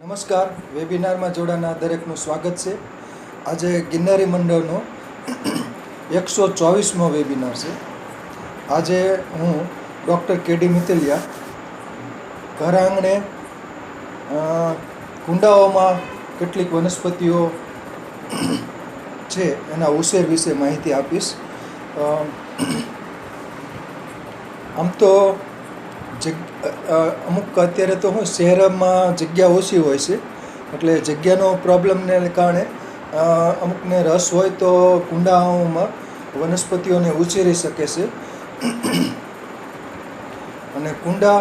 નમસ્કાર, વેબિનારમાં જોડાના દરેકનું સ્વાગત છે. આજે ગિરનારી મંડળનો 124મો વેબિનાર છે. આજે હું ડૉક્ટર કેડી મિતલિયા ઘર આંગણે કુંડાઓમાં કેટલીક વનસ્પતિઓ છે એના ઉછેર વિશે માહિતી આપીશ. આમ તો અમુક અત્યારે તો શહેરમાં જગ્યા ઓછી હોય છે, એટલે જગ્યાનો પ્રોબ્લેમને કારણે અમુકને રસ હોય તો કુંડાઓમાં વનસ્પતિઓને ઉછેરી શકે છે. અને કુંડા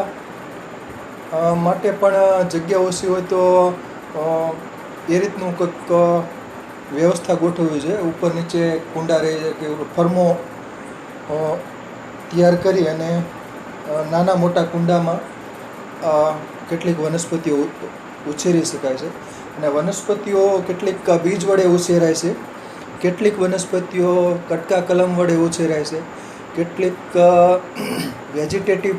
માટે પણ જગ્યા ઓછી હોય તો એ રીતનું કંઈક વ્યવસ્થા ગોઠવવી જોઈએ. ઉપર નીચે કુંડા રહી જાય કે ફરમો તૈયાર કરી અને નાના મોટા કુંડામાં કેટલીક વનસ્પતિઓ ઉછેરી શકાય છે. અને વનસ્પતિઓ કેટલીક બીજ વડે ઉછેરાય છે, કેટલીક વનસ્પતિઓ કટકા કલમ વડે ઉછેરાય છે, કેટલીક વેજીટેટિવ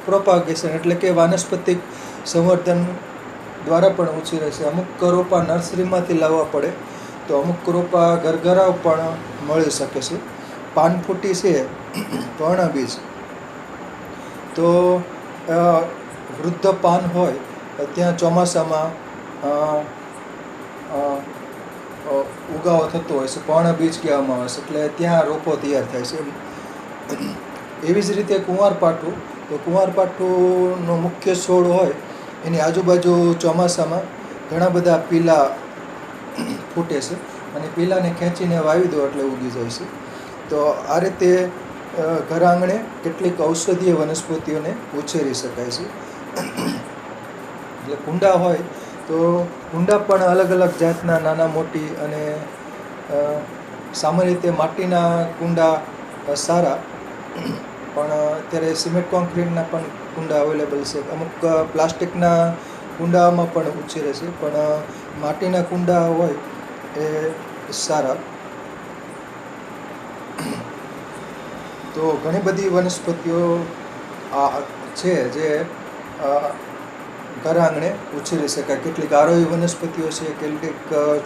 પ્રોપાગેશન એટલે કે વાનસ્પતિક સંવર્ધન દ્વારા પણ ઉછેરાય છે. અમુક રોપા નર્સરીમાંથી લાવવા પડે તો અમુક રોપા ઘરઘરાવ પણ મળી શકે છે. પાનફૂટી છે, પર્ણબીજ, તો વૃદ્ધ પાન હોય ત્યાં ચોમાસામાં ઉગાવો થતો હોય છે, પર્ણબીજ કહેવામાં આવે છે, એટલે ત્યાં રોપો તૈયાર થાય છે. એવી જ રીતે કુંવારપાઠું, તો કુંવારપાઠુંનો મુખ્ય છોડ હોય એની આજુબાજુ ચોમાસામાં ઘણા બધા પીલા ફૂટે છે અને પીલાને ખેંચીને વાવી દો એટલે ઉગી જાય છે. તો આ રીતે ઘર આંગણે કેટલીક ઔષધીય વનસ્પતિઓને ઉછેરી શકાય છે. એટલે કુંડા હોય તો કુંડા પણ અલગ અલગ જાતના નાના મોટી અને સામાન્ય રીતે માટીના કુંડા સારા, પણ અત્યારે સિમેન્ટ કોન્ક્રીટના પણ કુંડા અવેલેબલ છે. અમુક પ્લાસ્ટિકના કુંડામાં પણ ઉછેરે છે, પણ માટીના કુંડા હોય એ સારા. તો ઘણી બધી વનસ્પતિઓ છે જે ઘર આંગણે ઉછેરી શકાય. કેટલીક આરોહી વનસ્પતિઓ છે, કેટલીક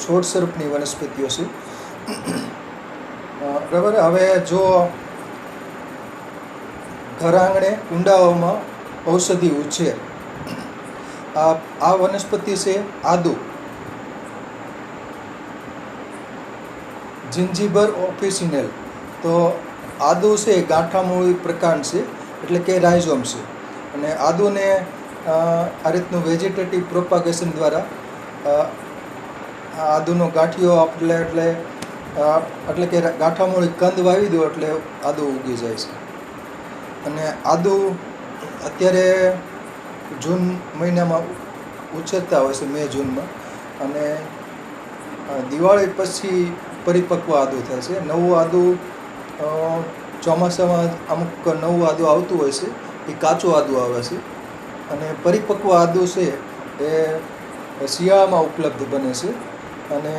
છોડ સ્વરૂપની વનસ્પતિઓ છે. બરાબર. હવે જો ઘર આંગણે કુંડાઓમાં ઔષધિ ઉછેર, આ વનસ્પતિ છે આદુ, જિંજીબર ઓફિસિનલ. તો આદુ છે ગાંઠામૂળી પ્રકાંડ છે, એટલે કે રાઇઝોમ છે. અને આદુને આ રીતનું વેજીટેટિવ પ્રોપાગેશન દ્વારા આદુનો ગાંઠિયો એટલે કે ગાંઠામૂળી કંદ વાવી દો એટલે આદુ ઉગી જાય છે. અને આદુ અત્યારે જૂન મહિનામાં ઉછેરતા હોય છે, મે જૂનમાં, અને દિવાળી પછી પરિપક્વ આદુ થાય છે. નવું આદુ ચોમાસામાં અમુક નવું આદુ આવતું હોય છે, એ કાચું આદુ આવે છે. અને પરિપક્વ આદુ છે એ શિયાળામાં ઉપલબ્ધ બને છે. અને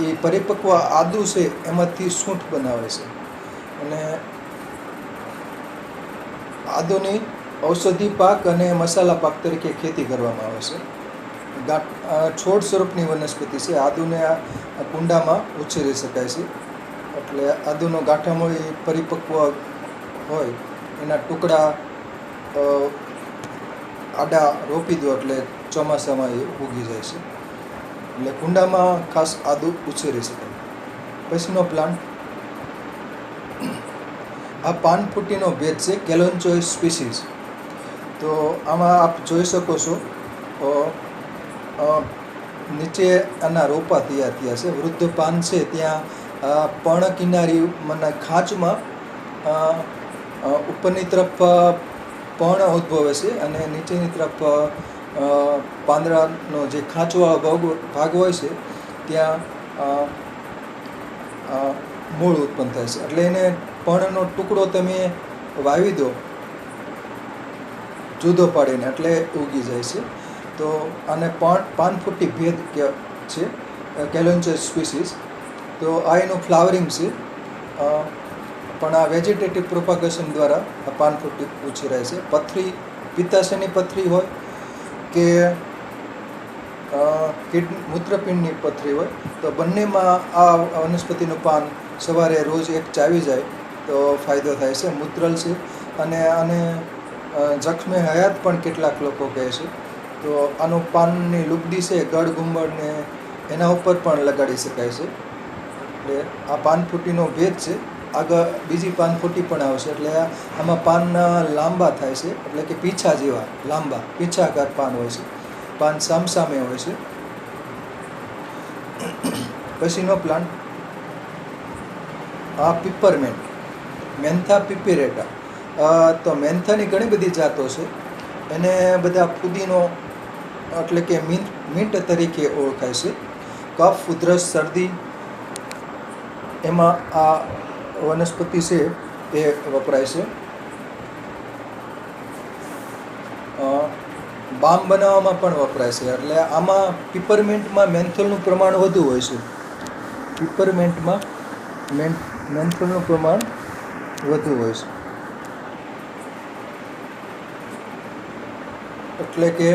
એ પરિપક્વ આદુ છે એમાંથી સૂંઠ બનાવે છે. અને આદુની ઔષધિ પાક અને મસાલા પાક તરીકે ખેતી કરવામાં આવે છે. છોડ સ્વરૂપની વનસ્પતિ છે. આદુને આ કુંડામાં ઉછેરી શકાય છે. એટલે આદુનો ગાંઠામૂળી પરિપક્વ હોય એના ટુકડા આડા રોપી દો એટલે ચોમાસામાં એ ઉગી જાય છે. એટલે કુંડામાં ખાસ આદુ ઉછેરી શકાય. પછીનો પ્લાન્ટ, આ પાનફૂટીનો ભેદ છે, કેલોન્ચોઇસ સ્પીસીસ. તો આમાં આપ જોઈ શકો છો નીચે આના રોપા તૈયાર થયા છે. વૃદ્ધ પાન છે ત્યાં પર્ણ કિનારીમાંના ખાંચમાં ઉપરની તરફ પર્ણ ઉદ્ભવે છે અને નીચેની તરફ પાંદડાનો જે ખાંચવાળો ભાગ હોય છે ત્યાં મૂળ ઉત્પન્ન થાય છે. એટલે એને પર્ણનો ટુકડો તમે વાવી દો જુદો પાડીને એટલે ઉગી જાય છે. તો આને પાનફૂટી ભેદ છે, કેલોન્ચોઇસ સ્પીસીસ. તો આ એનું ફ્લાવરિંગ છે, પણ આ વેજીટેટિવ પ્રોપાગેશન દ્વારા પાનફૂટી ઉછેરાય છે. પથરી પિત્તાશયની પથરી હોય કે મૂત્રપિંડની પથરી હોય તો બંનેમાં આ વનસ્પતિનું પાન સવારે રોજ એક ચાવી જાય તો ફાયદો થાય છે. મૂત્રલ છે અને આને જખ્મે હયાત પણ કેટલાક લોકો કહે છે. તો આનું પાનની લુગદી છે ગળ ગુંબળને એના ઉપર પણ લગાડી શકાય છે. એટલે આ પાનફૂટીનો ભેદ છે. આગળ બીજી પાનફૂટી પણ આવશે. એટલે આમાં પાન લાંબા થાય છે, એટલે કે પીંછા જેવા લાંબા પીંછાકાર પાન હોય છે. પાન સામસામે હોય છે. પછીનો પ્લાન્ટ આ પીપરમેન્ટ, મેન્થા પિપેરેટા. તો મેન્થાની ઘણી બધી જાતો છે. એને બધા પુદીનો એટલે કે મીન્ટ તરીકે ઓળખાય છે. કફ, ઉધરસ, શરદી એમાં આ વનસ્પતિ છે એ વપરાય છે. બામ બનાવવામાં પણ વપરાય છે. એટલે આમાં પીપરમેન્ટમાં મેન્થોલનું પ્રમાણ વધુ હોય છે. પીપરમેન્ટમાં મેન્થોલનું પ્રમાણ વધુ હોય છે. એટલે કે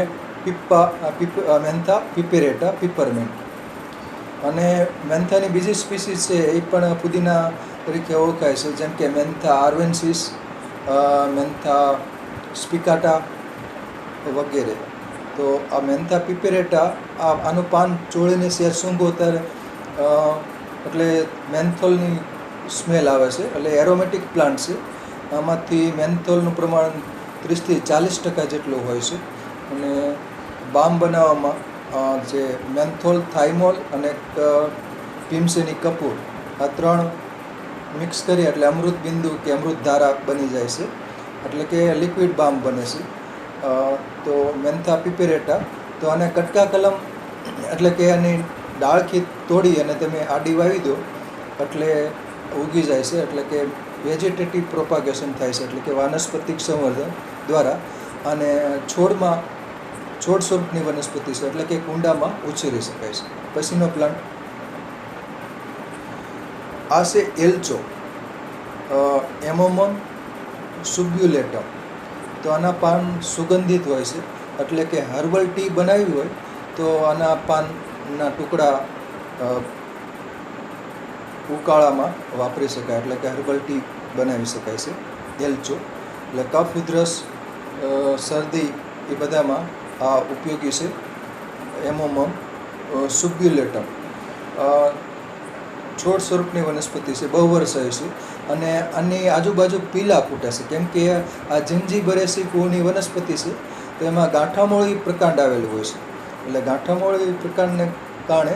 મેન્થા પિપેરેટા પીપરમેન્ટ. અને મેન્થાની બીજી સ્પીસીસ છે એ પણ પુદીના તરીકે ઓળખાય છે, જેમ કે મેન્થા આર્વેન્સિસ, મેન્થા સ્પિકાટા વગેરે. તો આ મેન્થા પિપેરેટા આનું પાન ચોળીને શેર સૂંઘો ત્યારે એટલે મેન્થોલની સ્મેલ આવે છે. એટલે એરોમેટિક પ્લાન્ટ છે. આમાંથી મેન્થોલનું પ્રમાણ 30-40% જેટલું હોય છે. અને બામ બનાવવામાં જે મેન્થોલ, થાઇમોલ અને ભીમસેની કપૂર આ 3 મિક્સ કરી એટલે અમૃત બિંદુ કે અમૃત ધારા બની જાય છે. એટલે કે લિક્વિડ બામ બને છે. તો મેન્થા પિપેરેટા, તો આને કટકા કલમ એટલે કે આની ડાળખી તોડી અને તમે આડી વાવી દો એટલે ઉગી જાય છે. એટલે કે વેજીટેટિવ પ્રોપાગેશન થાય છે. એટલે કે વાનસ્પતિક સંવર્ધન દ્વારા. અને છોડ સ્વરૂપની વનસ્પતિ છે, એટલે કે કુંડામાં ઉછેરી શકાય છે. પછીનો પ્લાન્ટ આ છે એલ્ચો, એમોમમ સુબ્યુલેટમ. તો આના પાન સુગંધિત હોય છે. એટલે કે હર્બલ ટી બનાવી હોય તો આના પાનના ટુકડા ઉકાળામાં વાપરી શકાય. એટલે કે હર્બલ ટી બનાવી શકાય છે એલ્ચો. એટલે કફ, ઉધરસ, શરદી એ બધામાં આ ઉપયોગી છે. એમોમમ સુબ્યુલેટમ છોડ સ્વરૂપની વનસ્પતિ છે, બહુવર્ષીય છે. અને આની આજુબાજુ પીલા ફૂટે છે, કેમ કે આ જિંજીબરેસી કુળની વનસ્પતિ છે. તો એમાં ગાંઠામોળી પ્રકાંડ આવેલું હોય છે. એટલે ગાંઠામોળી પ્રકાંડને કારણે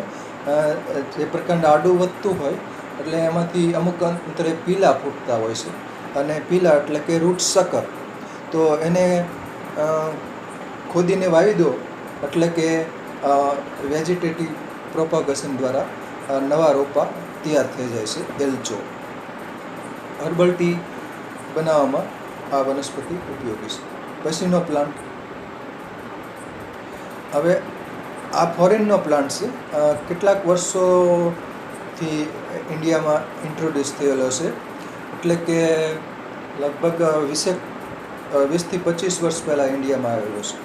જે પ્રકાંડ આડું વધતું હોય એટલે એમાંથી અમુક અંતરે પીલા ફૂટતા હોય છે. અને પીલા એટલે કે રૂટ સકર. તો એને ખોદીને વાવી દો એટલે કે વેજીટેટિવ પ્રોપાગેશન દ્વારા નવા રોપા તૈયાર થઈ જાય છે. એલ્ચો હર્બલ ટી બનાવવામાં આ વનસ્પતિ ઉપયોગી છે. પછીનો પ્લાન્ટ હવે આ ફોરેનનો પ્લાન્ટ છે. કેટલાક વર્ષોથી ઇન્ડિયામાં ઇન્ટ્રોડ્યુસ થયેલો છે. એટલે કે લગભગ 20 થી 25 વર્ષ પહેલાં ઇન્ડિયામાં આવેલો છે.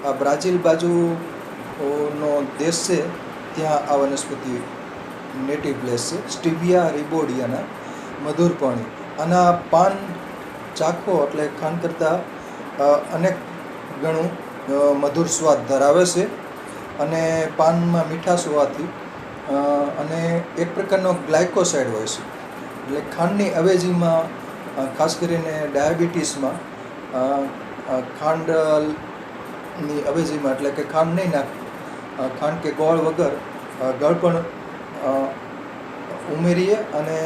આ બ્રાઝિલ બાજુનો દેશ છે, ત્યાં આ વનસ્પતિ નેટિવ પ્લેસ છે. સ્ટીવિયા રિબોડિયાના મધુરપણી. આના પાન ચાખો એટલે ખાંડ કરતાં અનેક ગણું મધુર સ્વાદ ધરાવે છે. અને પાનમાં મીઠાશ હોવાથી અને એક પ્રકારનો ગ્લાયકોસાઇડ હોય છે. એટલે ખાંડની અવેજીમાં ખાસ કરીને ડાયાબિટીસમાં ખાંડની અવેજીમાં એટલે કે ખાંડ નહીં ખાંડ કે ગોળ વગર ગળપણ ઉમેરીએ અને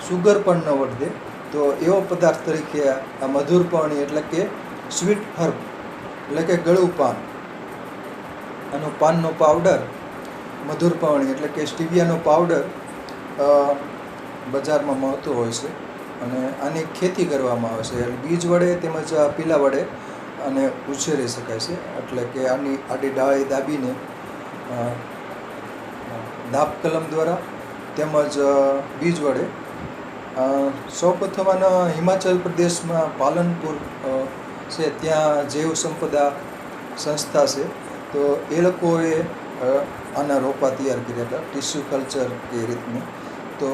સુગર પણ ન વધે તો એવો પદાર્થ તરીકે આ મધુરપર્ણી એટલે કે સ્વીટ હર્બ એટલે કે ગળું પાન, આનો પાનનો પાવડર મધુરપર્ણી એટલે કે સ્ટીવિયાનો પાવડર બજારમાં મળતો હોય છે. અને આની ખેતી કરવામાં આવે છે. બીજ વડે તેમજ પીલા વડે આને ઉછેરી શકાય છે. એટલે કે આની આડી ડાળી દાબીને દાબ કલમ દ્વારા તેમજ બીજ વડે. સૌપ્રથમ આના હિમાચલ પ્રદેશમાં પાલનપુર છે, ત્યાં જૈવ સંપદા સંસ્થા છે. તો એ લોકોએ આના રોપા તૈયાર કર્યા હતા, ટિશ્યુ કલ્ચર એ રીતનું. તો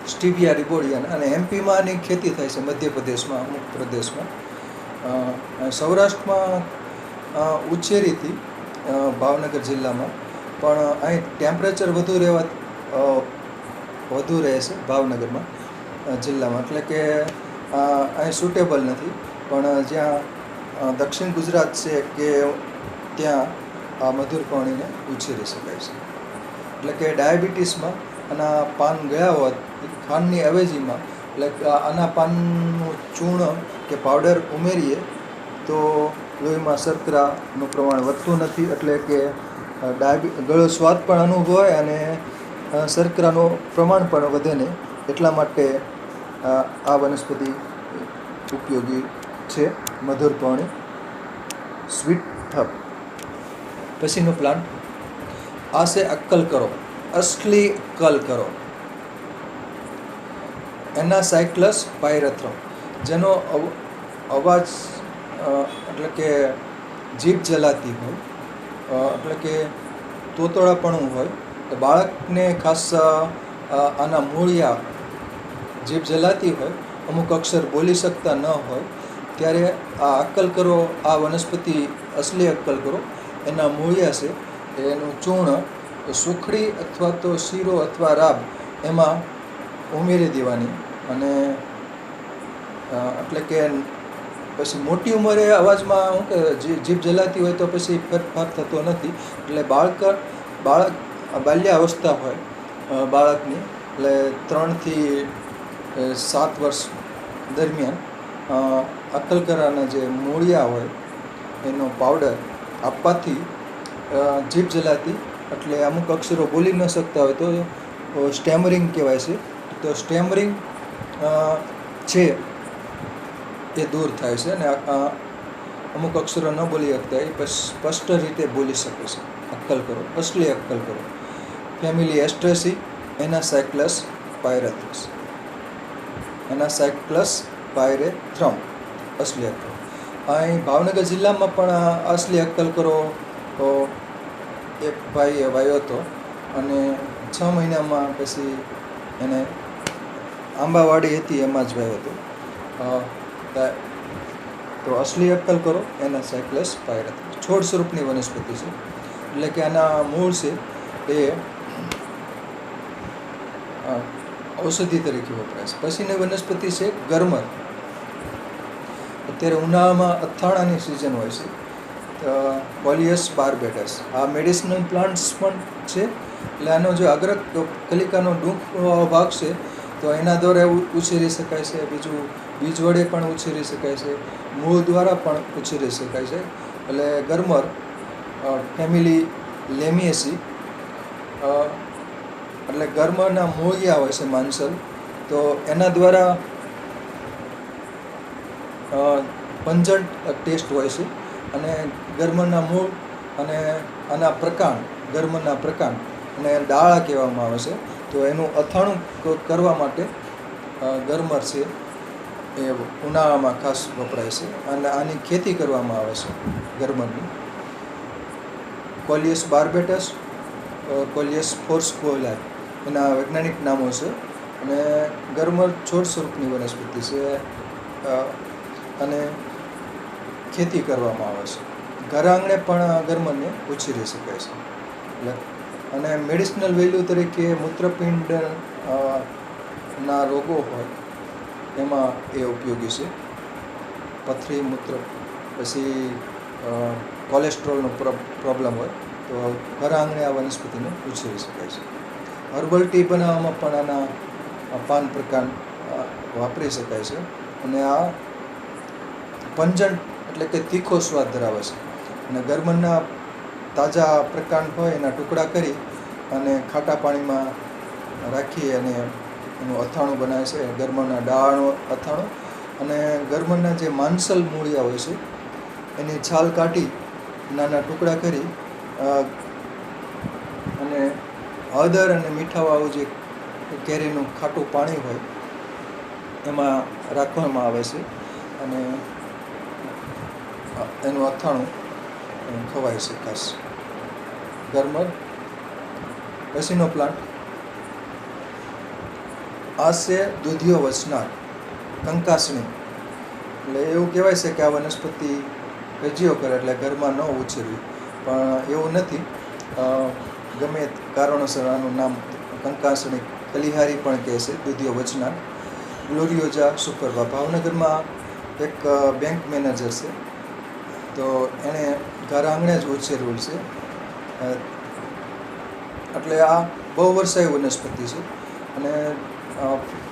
સ્ટીવિયા રિબોડિયાના, અને એમપીમાં આની ખેતી થાય છે, મધ્યપ્રદેશમાં અમુક પ્રદેશમાં. સૌરાષ્ટ્રમાં ઉછેરીથી ભાવનગર જિલ્લામાં, પણ અહીં ટેમ્પરેચર વધુ રહે છે ભાવનગરમાં જિલ્લામાં, એટલે કે અહીં સુટેબલ નથી. પણ જ્યાં દક્ષિણ ગુજરાત છે કે ત્યાં આ મધુરપર્ણીને ઉછેરી શકાય છે. એટલે કે ડાયાબિટીસમાં આના પાન ગયા હોત ખાંડની અવેજીમાં, એટલે આના પાનનું ચૂર્ણ કે પાવડર ઉમેરીએ તો લોહીમાં શર્કરાનું પ્રમાણ વધતું નથી, એટલે કે ગળો સ્વાદ પણ અનુભવાય અને શર્કરાનું પ્રમાણ પણ વધે નહીં. એટલા માટે આ વનસ્પતિ ઉપયોગી છે, મધુરપર્ણી સ્વીટ હબ. પછીનો પ્લાન્ટ આ છે અક્કલ કરો, અસલી અક્કલ કરો, એનાસાયક્લસ પાયરેથ્રમ, જેનો અવાજ એટલે કે જીભ જલાતી હોય, એટલે કે તોતળાપણું હોય, તો બાળકને ખાસ આના મૂળિયા જીભ જલાતી હોય, અમુક અક્ષર બોલી શકતા ન હોય, ત્યારે આ અક્કલ કરો, આ વનસ્પતિ અસલી અક્કલ કરો, એના મૂળિયા છે એનું ચૂર્ણ સુખડી અથવા તો શીરો અથવા રાબ એમાં ઉમેરી દેવાની. અને એટલે કે પછી મોટી ઉંમરે અવાજમાં શું કે જીભ જલાતી હોય તો પછી ફેરફાર થતો નથી. એટલે બાલ્યાવસ્થા હોય બાળકની, એટલે 3 થી 7 વર્ષ દરમિયાન અક્કલકરાના જે મૂળિયા હોય એનો પાવડર આપવાથી જીભ જલાતી, એટલે અમુક અક્ષરો બોલી ન શકતા હોય તો સ્ટેમરિંગ કહેવાય છે, તો સ્ટેમરિંગ છે એ દૂર થાય છે, અને અમુક અક્ષરો ન બોલી શકતા એ સ્પષ્ટ રીતે બોલી શકે છે. અક્કલ કરો, અસલી અક્કલ કરો. ફેમિલી એસ્ટ્રેસી, એનાસાયક્લસ પાયરેથ્રસ, એનાસાયક્લસ પાયરેથ્રમ, અસલી અક્કલ. અહીં ભાવનગર જિલ્લામાં પણ અસલી અક્કલ કરો એક ભાઈએ વાવ્યો હતો, અને 6 મહિનામાં પછી એને આંબાવાડી હતી એમાં જ વાવ્યો હતો. તો અસલી અક્કલ કરો, એનાસાયક્લસ પાયરેથ્રમ છોડ સ્વરૂપની વનસ્પતિ છે, એટલે કે આના મૂળ છે એ ઔષધિ તરીકે વપરાય છે. પછીની વનસ્પતિ છે ગરમર. અત્યારે ઉનાળામાં અથાણાની સિઝન હોય છે. કોલિયસ બાર્બેટસ આ મેડિસિનલ પ્લાન્ટ્સ પણ છે, એટલે આનો જે અગ્ર કલિકાનો ડૂંક ભાગ છે તો એના દ્વારા ઉછેરી શકાય છે. બીજું બીજ વડે પણ ઉછેરી શકાય છે, મૂળ દ્વારા પણ ઉછેરી શકાય છે. એટલે ગરમર ફેમિલી લેમિએસી, એટલે ગરમરના મૂળિયા હોય છે માનસલ, તો એના દ્વારા પંજન્ટ ટેસ્ટ હોય છે. અને ગરમરના મૂળ અને આના પ્રકાંડ, ગરમરના પ્રકાંડ અને ડાળા કહેવામાં આવે છે. તો એનું અથાણું કરવા માટે ગરમર છે એ ઉનાળામાં ખાસ વપરાય છે, અને આની ખેતી કરવામાં આવે છે ગરમરની. કોલિયસ બાર્બેટસ, કોલિયસ ફોર્સ્કોલા એના વૈજ્ઞાનિક નામો છે. અને ગરમર છોડ સ્વરૂપની વનસ્પતિ છે અને ખેતી કરવામાં આવે છે. ઘર આંગણે પણ ગરમરને ઉછેરી શકાય છે. એટલે અને મેડિસિનલ વેલ્યુ તરીકે મૂત્રપિંડ ના રોગો હોય એમાં એ ઉપયોગી છે. પથરી, મૂત્ર, પછી કોલેસ્ટ્રોલનો પ્રોબ્લેમ હોય તો ઘર આંગણે આ વનસ્પતિને ઉછેરી શકાય છે. હર્બલ ટી બનાવવામાં પણ આના પાન પ્રકાંડ વાપરી શકાય છે. અને આ પંજન્ટ એટલે કે તીખો સ્વાદ ધરાવે છે. અને ગરમરના તાજા પ્રકાંડ હોય એના ટુકડા કરી અને ખાટા પાણીમાં રાખી અને એનું અથાણું બનાવે છે, ગરમરના ડાળનું અથાણું. અને ગરમરના જે માનસલ મૂળિયા હોય છે એની છાલ કાઢી નાના ટુકડા કરી અને હળદર અને મીઠાવાળું જે કેરીનું ખાટું પાણી હોય એમાં રાખવામાં આવે છે, અને એનું અથાણું ખવાય છે ખાસ. ગરમર. પછીનો પ્લાન્ટ આ છે દૂધિયો વચનાર, કંકાસણી. એટલે એવું કહેવાય છે કે આ વનસ્પતિ રજીઓ કરે એટલે ઘરમાં ન ઉછેરવી, પણ એવું નથી. ગમે કારણોસર આનું નામ કંકાસણી કલિહારી પણ કહે છે, દૂધિયો વચનાર. ગ્લોરિયોજા સુપરબા. ભાવનગરમાં એક બેંક મેનેજર છે, તો એણે ઘર આંગણે જ ઉછેરવું છે. એટલે આ બહુ વર્ષાયુ વનસ્પતિ છે, અને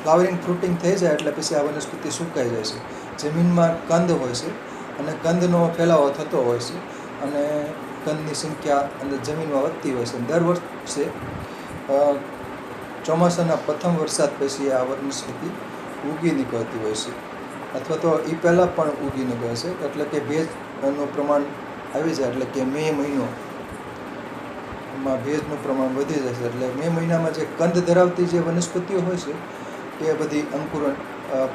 ફ્લાવરિંગ ફ્રૂટિંગ થઈ જાય એટલે પછી આ વનસ્પતિ સુકાઈ જાય છે. જમીનમાં કંદ હોય છે, અને કંદનો ફેલાવો થતો હોય છે, અને કંદની સંખ્યા અંદર જમીનમાં વધતી હોય છે. દર વર્ષે ચોમાસાના પ્રથમ વરસાદ પછી આ વનસ્પતિ ઉગી નીકળતી હોય છે, અથવા તો એ પહેલાં પણ ઉગી નીકળે છે. એટલે કે ભેજનું પ્રમાણ આવી જાય, એટલે કે મે મહિનોમાં ભેજનું પ્રમાણ વધી જશે. એટલે મે મહિનામાં જે કંદ ધરાવતી જે વનસ્પતિઓ હોય છે એ બધી અંકુરણ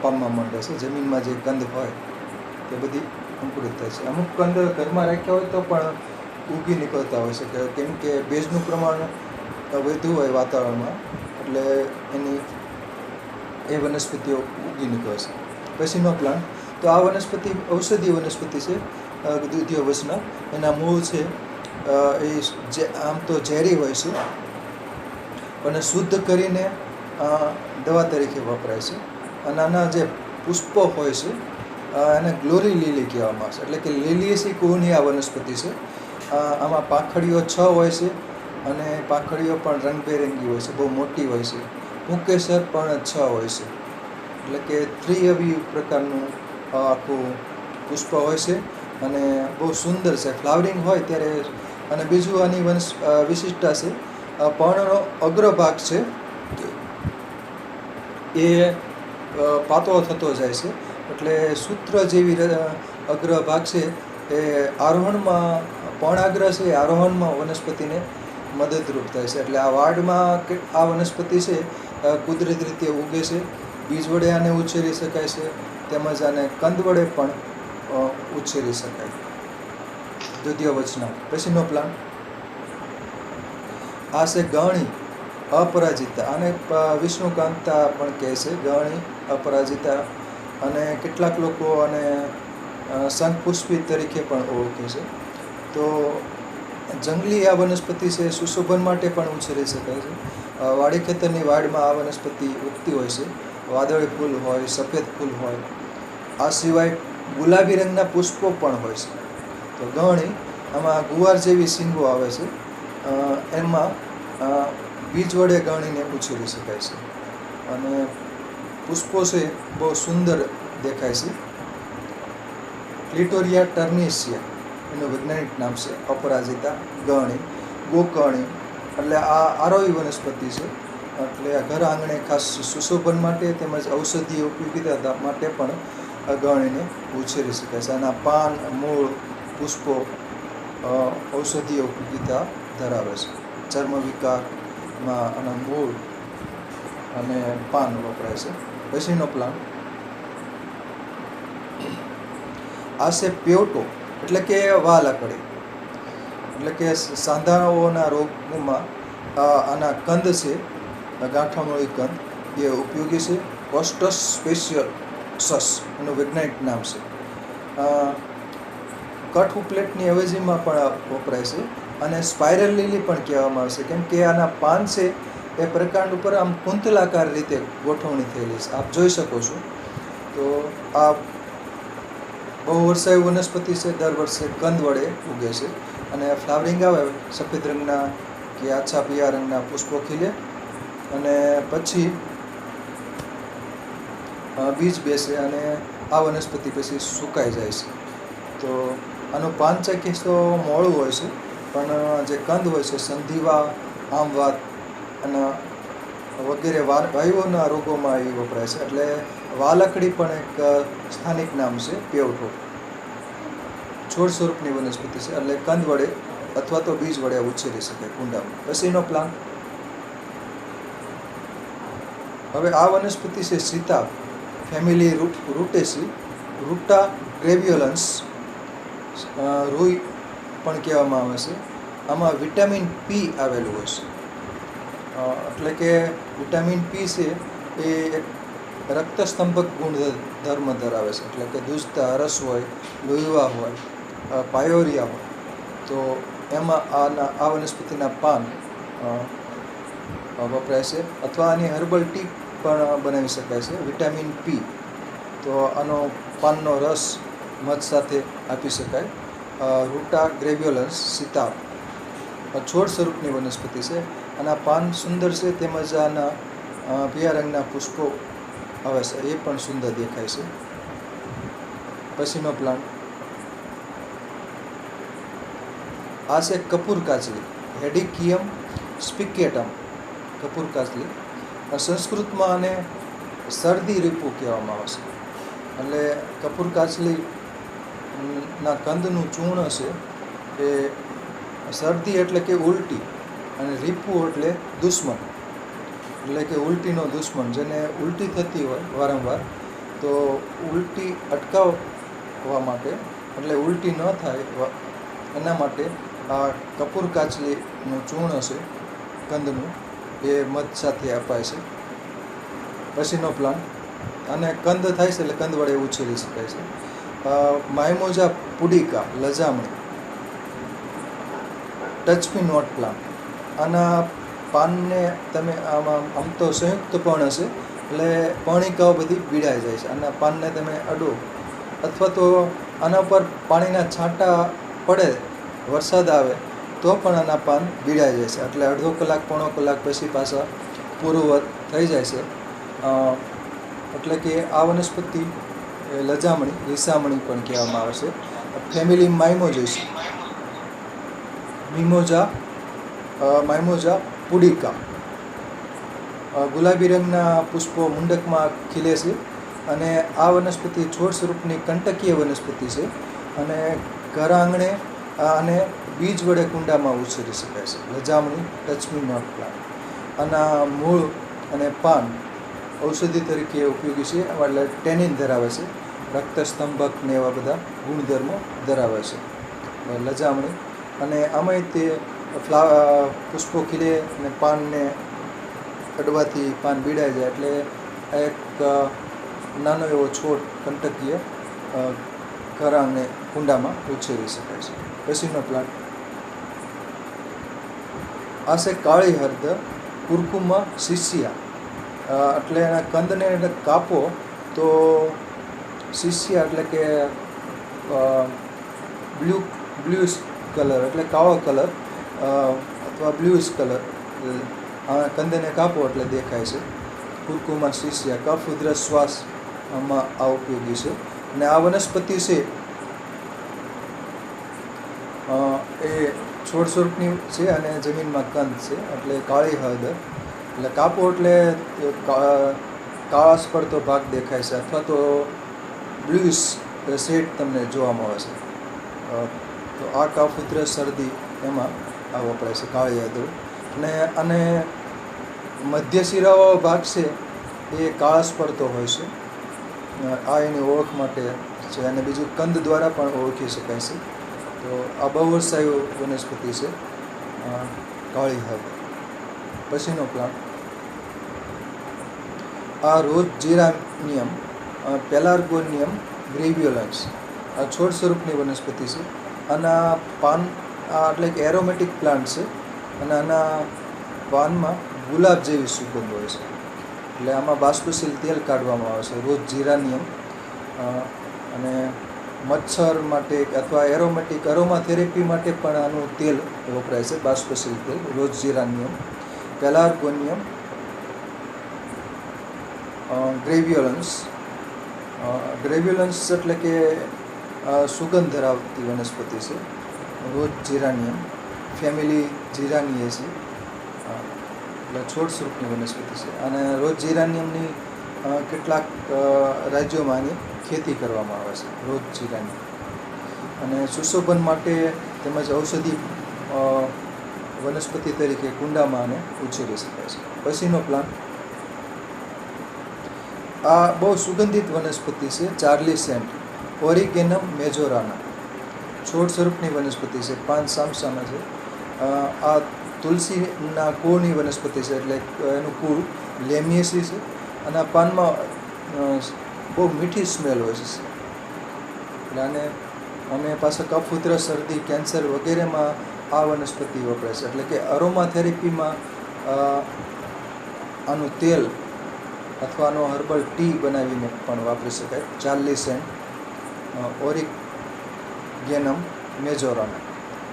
પામવા માંડે છે. જમીનમાં જે કંદ હોય તે બધી અંકુરિત થાય છે. અમુક કંદ ઘરમાં રાખ્યા હોય તો પણ ઉગી નીકળતા હોય છે, કેમ કે ભેજનું પ્રમાણ વધુ હોય વાતાવરણમાં, એટલે એ વનસ્પતિઓ ઉગી નીકળે છે. પછીનો પ્લાન્ટ, તો આ વનસ્પતિ ઔષધીય વનસ્પતિ છે, દૂધિયો વચનાર. એના મૂળ છે એ આમ તો ઝેરી હોય છે, પણ શુદ્ધ કરીને દવા તરીકે વપરાય છે. અને આના જે પુષ્પો હોય છે એને ગ્લોરી લીલી કહેવામાં આવે છે, એટલે કે લીલિયસી કુહની આ વનસ્પતિ છે. આમાં પાંખડીઓ 6 હોય છે, અને પાંખડીઓ પણ રંગબેરંગી હોય છે, બહુ મોટી હોય છે. પુંકેસર પણ 6 હોય છે, એટલે કે ત્રિઅવી પ્રકારનું આખું પુષ્પ હોય છે, અને બહુ સુંદર છે. ફ્લાવરિંગ હોય ત્યારે. અને બીજું આની વિશિષ્ટતા છે, પર્ણનો અગ્રભાગ છે એ પાતળો થતો જાય છે, એટલે સૂત્ર જેવી અગ્રભાગ છે એ આરોહણમાં, પર્ણાગ્ર છે એ આરોહણમાં વનસ્પતિને મદદરૂપ થાય છે. એટલે આ વાડમાં આ વનસ્પતિ છે કુદરતી રીતે ઉગે છે. બીજ વડે આને ઉછેરી શકાય છે, તેમજ આને કંદ વડે પણ ઉછેરી શકાય. દૂધિયો વચનાર. પછીનો પ્લાન્ટ આ છે ગહણી અપરાજિતા. આને વિષ્ણુકાંતા પણ કહે છે, ગહણી અપરાજિતા. અને કેટલાક લોકો આને શંખપુષ્પી તરીકે પણ ઓળખે છે. તો જંગલી આ વનસ્પતિ છે, સુશોભન માટે પણ ઉછેરી શકાય છે. વાડી ખેતરની વાડમાં આ વનસ્પતિ ઉગતી હોય છે. વાદળી ફૂલ હોય, સફેદ ફૂલ હોય. આ સિવાય ગુલાબી રંગના પુષ્પો પણ હોય છે. તો ગહણી, આમાં ગુવાર જેવી શીંગો આવે છે, એમાં બીજ વડે ગહણીને ઉછેરી શકાય છે, અને પુષ્પો છે બહુ સુંદર દેખાય છે. ક્લિટોરિયા ટર્નેસિયા એનું વૈજ્ઞાનિક નામ છે. અપરાજિતા, ગહણી, ગોકર્ણી. એટલે આ આરોહી વનસ્પતિ છે, એટલે આ ઘર આંગણે ખાસ સુશોભન માટે તેમજ ઔષધીય ઉપયોગિતા માટે પણ ગહણીને ઉછેરી શકાય છે. આના પાન, મૂળ, પુષ્પો ઔષધીય ઉપયોગિતા ધરાવે છે. ચર્મ વિકારમાં આના મૂળ અને પાન વપરાય છે. પછીનો પ્લાન્ટ આ છે પેવટો, એટલે કે વાલાકડી. એટલે કે સાંધાઓના રોગમાં આના કંદ છે, ગાંઠામૂળી કંદ, એ ઉપયોગી છે. કોસ્ટસ સ્પેશિયસસ એનું વૈજ્ઞાનિક નામ છે. કઠ ઉપલેટની અવેજીમાં પણ વપરાય છે, અને સ્પાઇરલ લીલી પણ કહેવામાં આવે છે, કેમ કે આના પાન છે એ પ્રકાંડ ઉપર આમ કુંતલાકાર રીતે ગોઠવણી થયેલી છે, આપ જોઈ શકો છો. તો આ બહુ વર્ષાયુ વનસ્પતિ છે, દર વર્ષે કંદ વડે ઉગે છે, અને ફ્લાવરિંગ આવે સફેદ રંગના કે આછા પીળા રંગના પુષ્પો ખીલે, અને પછી બીજ બેસે, અને આ વનસ્પતિ પછી સુકાઈ જાય છે. તો આનું પાન ચાખીએ તો મોળું હોય છે, પણ જે કંદ હોય છે સંધિવા, આમવાત અને વગેરે વાયુઓના રોગોમાં એ વપરાય છે. એટલે વાલકડી પણ એક સ્થાનિક નામ છે, પેવટો. છોડ સ્વરૂપની વનસ્પતિ છે, એટલે કંદ વડે અથવા તો બીજ વડે ઉછેરી શકાય કુંડામાં. પછીનો પ્લાન્ટ, હવે આ વનસ્પતિ છે સીતાફ, ફેમિલી રૂટેસી, રૂટા ગ્રેવ્યુલન્સ. રૂઈ પણ કહેવામાં આવે છે. આમાં વિટામિન પી આવેલું હોય છે. એટલે કે વિટામિન પી છે એ એક રક્તસ્તંભક ગુણધર્મ ધરાવે છે. એટલે કે દૂધતા રસ હોય, લોહીવા હોય, પાયોરિયા હોય, તો એમાં આ વનસ્પતિના પાન વપરાય છે. અથવા આની હર્બલ ટી પણ બનાવી શકાય છે. વિટામિન પી તો આનો પાનનો રસ મધ સાથે આપી શકાય. રૂટા ગ્રેવ્યુલન્સ સીતાર છોડ સ્વરૂપની વનસ્પતિ છે. આના પાન સુંદર છે, તેમજ આના પીળા રંગના પુષ્પો આવે છે, એ પણ સુંદર દેખાય છે. પછીનો પ્લાન્ટ આ છે કપૂર કાચલી, હેડિકિયમ સ્પિકેટમ. કપૂર કાચલી સંસ્કૃતમાં આને શરદી રીપુ કહેવામાં આવે છે. એટલે કપૂર કાચલી ના કંદનું ચૂર્ણ છે એ શરદી એટલે કે ઉલટી, અને રીપુ એટલે દુશ્મન, એટલે કે ઉલટીનો દુશ્મન. જેને ઉલટી થતી હોય વારંવાર, તો ઉલટી અટકાવવા માટે, એટલે ઉલટી ન થાય એના માટે આ કપૂર કાચલીનું ચૂર્ણ છે કંદનું, એ મધ સાથે અપાય છે. પછીનો પ્લાન્ટ, અને કંદ થાય છે એટલે કંદ વડે ઉછેરી શકાય છે. માઇમોજા પુડિકા લજામણી, ટચ મી નોટ પ્લાન્ટ. આના પાનને તમે આમ તો સંયુક્ત પર્ણ હશે, એટલે પર્ણિકાઓ બધી બીડાઈ જાય છે. આના પાનને તમે અડો, અથવા તો આના પર પાણીના છાંટા પડે, વરસાદ આવે તો પણ આના પાન બીડાઈ જાય છે. એટલે અડધો કલાક પોણો કલાક પછી પાછા પૂર્વવત થઈ જાય છે. એટલે કે આ વનસ્પતિ લજામણી, રીસામણી પણ કહેવામાં આવે છે. ફેમિલી માઇમોજેસી, માઇમોજા પુડિકા. ગુલાબી રંગના પુષ્પો મુંડકમાં ખીલે છે, અને આ વનસ્પતિ છોડ સ્વરૂપની કંટકીય વનસ્પતિ છે, અને ઘર આંગણે અને બીજ વડે કુંડામાં ઉછેરી શકાય છે. લજામણી ટચ મી નોટ પ્લાન્ટ. આના મૂળ અને પાન ઔષધિ તરીકે ઉપયોગી છે, એટલે ટેનિન ધરાવે છે, રક્તસ્તંભક ને એવા બધા ગુણધર્મો ધરાવે છે લજામણી. અને આમાંય તે પુષ્પો ખીલે અને પાનને અડવાથી પાન બીડાઈ જાય, એટલે એક નાનો એવો છોડ કંટકીય ઘર આંગણે કુંડામાં ઉછેરી શકાય છે. પછીનો પ્લાન્ટ આ છે કાળી હળદર, કુરકુમા શિષ્યા. એટલે એના કંદને એટલે કાપો તો શિષ્યા એટલે કે બ્લુઇશ કલર, એટલે કાળો કલર અથવા બ્લુઇશ કલર કંદને કાપો એટલે દેખાય છે. કુરકુમા શિષ્યા કફ ઉધરસ શ્વાસમાં આ ઉપયોગી છે. અને આ વનસ્પતિ છે એ છોડ સ્વરૂપની છે, અને જમીનમાં કંદ છે. એટલે કાળી હળદર, એટલે કાપો એટલે કાળાશ પડતો ભાગ દેખાય છે, અથવા તો બ્લુઇશ શેડ તમને જોવા મળે છે. તો આ કફ ઉધરસ શરદી એમાં આ વપરાય છે કાળી હળદર. અને મધ્ય શિરાવાળો ભાગ છે એ કાળાશ પડતો હોય છે. આ એની ઓળખ માટે છે, અને બીજું કંદ દ્વારા પણ ઓળખી શકાય છે. તો આ બહુ વર્ષાયુ વનસ્પતિ છે કાળી હળદર. પછીનો પ્લાન્ટ આ રોઝ જીરાનિયમ પેલાર્ગોનિયમ ગ્રેવ્યુલન્સ. આ છોડ સ્વરૂપની વનસ્પતિ છે. આના પાન એટલે કે એરોમેટિક પ્લાન્ટ છે, અને આના પાનમાં ગુલાબ જેવી સુગંધ હોય છે. એટલે આમાં બાષ્પશીલ તેલ કાઢવામાં આવે છે, રોઝ જીરાનિયમ. અને મચ્છર માટે અથવા એરોમેટિક અરોમા થેરેપી માટે પણ આનું તેલ વપરાય છે, બાષ્પશીલ તેલ. રોઝ જીરાનિયમ પેલાર્ગોનિયમ ગ્રેવ્યુલન્સ. ગ્રેવ્યુલન્સ એટલે કે સુગંધ ધરાવતી વનસ્પતિ છે. રોઝ જીરાનિયમ ફેમિલી જીરાનિયેસી, એટલે છોડ સ્વરૂપની વનસ્પતિ છે. અને રોઝ જીરાનિયમની કેટલાક રાજ્યોમાં આની ખેતી કરવામાં આવે છે, રોઝ જીરાનિયમ. અને સુશોભન માટે તેમજ ઔષધિ વનસ્પતિ તરીકે કુંડામાં આને ઉછેરી શકાય છે. પછીનો પ્લાન્ટ આ બહુ સુગંધિત વનસ્પતિ છે, ચાર્લી સેન્ટ ઓરિગેનમ મેજોરાના. છોડ સ્વરૂપની વનસ્પતિ છે, પાન સામસામા છે. આ તુલસીના કુળની વનસ્પતિ છે, એટલે એનું કુળ લેમિયેસી છે. અને આ પાનમાં બહુ મીઠી સ્મેલ હોય છે. એટલે આને અમે પાછા કફ, ઉધરસ, શરદી, કેન્સર વગેરેમાં આ વનસ્પતિ વપરાય છે. એટલે કે અરોમા થેરેપીમાં આનું તેલ અથવા આનો હર્બલ ટી બનાવીને પણ વાપરી શકાય. ચાર્લી સેન્ટ, ઓરિગેનમ મેજોરાના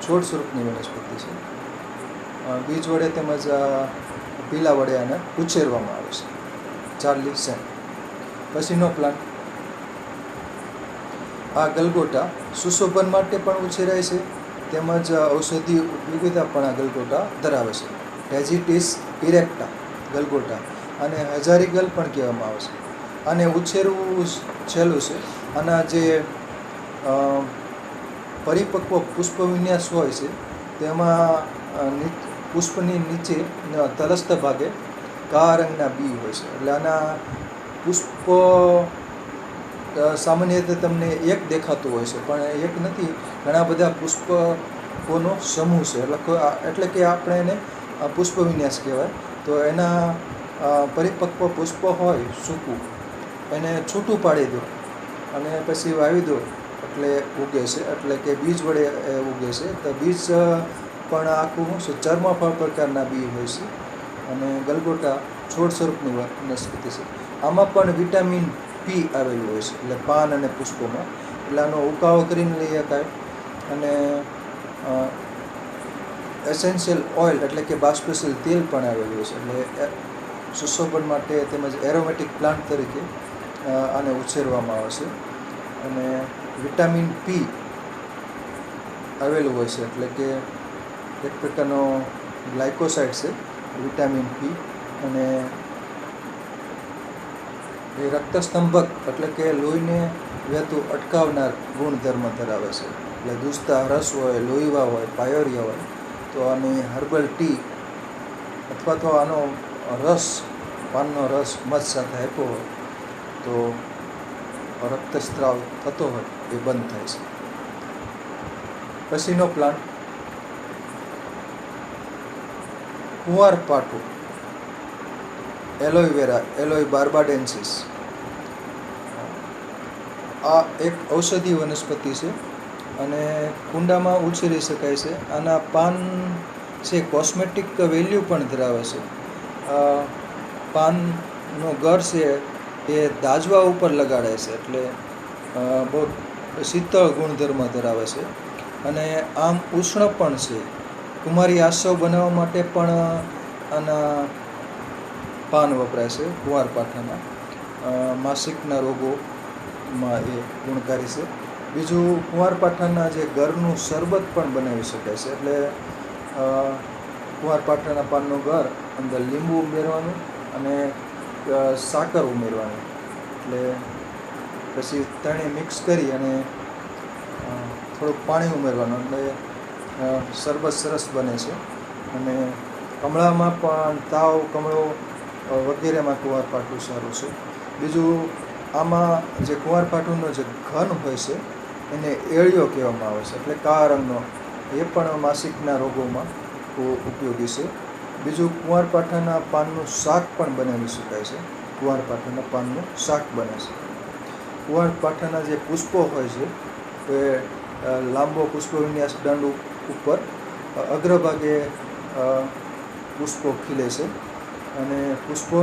છોડ સ્વરૂપની વનસ્પતિ છે. બીજ વડે તેમજ પીલા વડે આને ઉછેરવામાં આવે છે. Charlie Saint. પછીનો પ્લાન્ટ આ ગલગોટા સુશોભન માટે પણ ઉછેરાય છે, તેમજ ઔષધિ ઉપયોગિતા પણ આ ગલગોટા ધરાવે છે. હેઝિટિસ ઇરેક્ટા ગલગોટા, અને હજારીગલ પણ કહેવામાં આવે છે. આને ઉછેરવું સહેલું છે. આના જે પરિપક્વ પુષ્પ વિન્યાસ હોય છે તેમાં પુષ્પની નીચે તલસ્થ ભાગે કાળા રંગના બી હોય છે. એટલે આના પુષ્પ સામાન્ય રીતે તમને એક દેખાતું હોય છે, પણ એક નથી, ઘણા બધા પુષ્પકોનો સમૂહ છે. એટલે કે આપણે એને પુષ્પ વિન્યાસ કહેવાય. તો એના પરિપક્વ પુષ્પ હોય સૂકું, એને છૂટું પાડી દો અને પછી વાવી દો એટલે ઉગે છે. એટલે કે બીજ વડે ઉગે છે. તો બીજ પણ આખું શું છે, ચર્મફળ પ્રકારના બી હોય છે. અને ગલગોટા છોડ સ્વરૂપની વનસ્પતિ છે. આમાં પણ વિટામિન પી આવેલું હોય છે, એટલે પાન અને પુષ્પોમાં. એટલે આનો ઉકાળો કરીને લઈ શકાય. અને એસેન્શિયલ ઓઇલ એટલે કે બાષ્પશીલ તેલ પણ આવેલું હોય છે. એટલે સુશોભન માટે તેમજ એરોમેટિક પ્લાન્ટ તરીકે આને ઉછેરવામાં આવે છે. અને વિટામિન પી આવેલું હોય છે, એટલે કે એક પ્રકારનો ગ્લાયકોસાઇડ છે વિટામિન પી. અને એ રક્તસ્તંભક એટલે કે લોહીને વહેતું અટકાવનાર ગુણધર્મ ધરાવે છે. એટલે દુસ્તા રસ હોય, લોહીવા હોય, પાયોરિયા હોય તો આની હર્બલ ટી અથવા તો આનો રસ, પાનનો રસ મધ સાથે આપ્યો હોય તો રક્તસ્રાવ થતો હોય એ બંધ થાય છે. પછીનો પ્લાન્ટ કુંવારપાઠું એલોવેરા, એલોય બાર્બાડેન્સિસ. આ એક ઔષધિ વનસ્પતિ છે અને કુંડામાં ઉછેરી શકાય છે. આના પાન છે કોસ્મેટિક વેલ્યુ પણ ધરાવે છે. પાનનો ગર છે એ દાજવા ઉપર લગાડે છે, એટલે બહુ શીતળ ગુણધર્મ ધરાવે છે. અને આમ ઉષ્ણ પણ છે. કુમારી આસવ બનાવવા માટે પણ આના પાન વપરાય છે, કુંવારપાઠાના. માસિકના રોગોમાં એ ગુણકારી છે. બીજું, કુંવારપાઠાના જે ગરનું શરબત પણ બનાવી શકાય છે. એટલે કુંવારપાઠાના પાનનો ગર, અંદર લીંબુ ઉમેરવાનું અને સાકર ઉમેરવાની, એટલે પછી ત્રણેય મિક્સ કરી અને થોડુંક પાણી ઉમેરવાનું, એટલે શરબત સરસ બને છે. અને કમળામાં પણ તાવ, કમળો વગેરેમાં કુંવારપાઠું સારું છે. બીજું, આમાં જે કુંવારપાઠુંનો જે ઘન હોય છે એને એળિયો કહેવામાં આવે છે, એટલે કાળા રંગનો. એ પણ માસિકના રોગોમાં ઉપયોગી છે. બીજું, કુંવારપાઠાના પાનનું શાક પણ બનાવી શકાય છે. કુંવારપાઠાના પાનનું શાક બને છે. કુંવારપાઠાના જે પુષ્પો હોય છે એ લાંબો પુષ્પ વિન્યાસ દંડ ઉપર અગ્રભાગે પુષ્પો ખીલે છે. અને પુષ્પો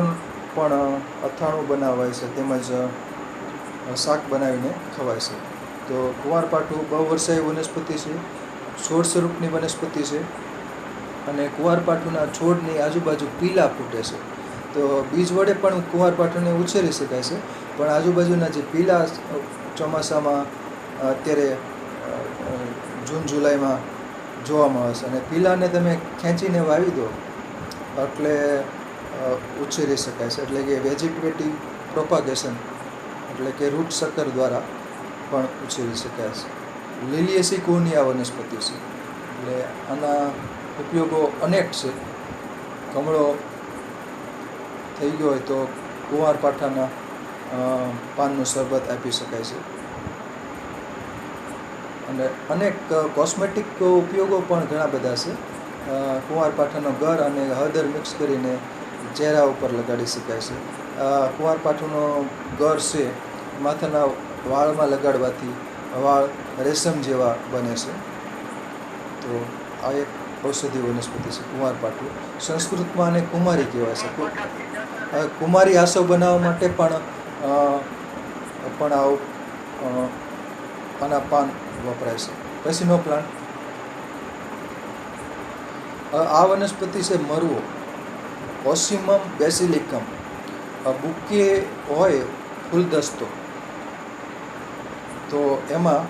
પણ અથાણું બનાવાય છે, તેમજ શાક બનાવીને ખવાય છે. તો કુંવારપાઠું બહુવર્ષાયી વનસ્પતિ છે, છોડ સ્વરૂપની વનસ્પતિ છે. અને કુંવારપાઠુંના છોડની આજુબાજુ પીલા ફૂટે છે. તો બીજ વડે પણ કુંવારપાઠુંને ઉછેરી શકાય છે, પણ આજુબાજુના જે પીલા ચોમાસામાં અત્યારે જૂન જુલાઈમાં જોવામાં આવે છે. અને પીલાને તમે ખેંચીને વાવી દો એટલે ઉછેરી શકાય છે. એટલે કે વેજીટેટિવ પ્રોપાગેશન, એટલે કે રૂટ સકર દ્વારા પણ ઉછેરી શકાય છે. લીલિયેસી કુળની આ વનસ્પતિ છે, એટલે આના ઉપયોગો અનેક છે. કમળો થઈ ગયો હોય તો કુંવારપાઠાના પાનનું શરબત આપી શકાય છે. અને અનેક કોસ્મેટિક ઉપયોગો પણ ઘણા બધા છે. કુંવારપાઠાનો ગર અને હળદર મિક્સ કરીને ચહેરા ઉપર લગાડી શકાય છે. કુંવારપાઠાનો ગર છે માથાના વાળમાં લગાડવાથી વાળ રેશમ જેવા બને છે. તો આ એક ઔષધીય વનસ્પતિ છે કુંવારપાઠું. સંસ્કૃતમાં આને કુમારી કહેવાય છે. કુમારી આસવ બનાવવા માટે પણ આના પાન વપરાય છે. પછીનો પ્લાન્ટ, આ વનસ્પતિ છે મરવો, ઓસિમમ બેસિલિકમ. બુકે હોય ફૂલદસ્તો, તો એમાં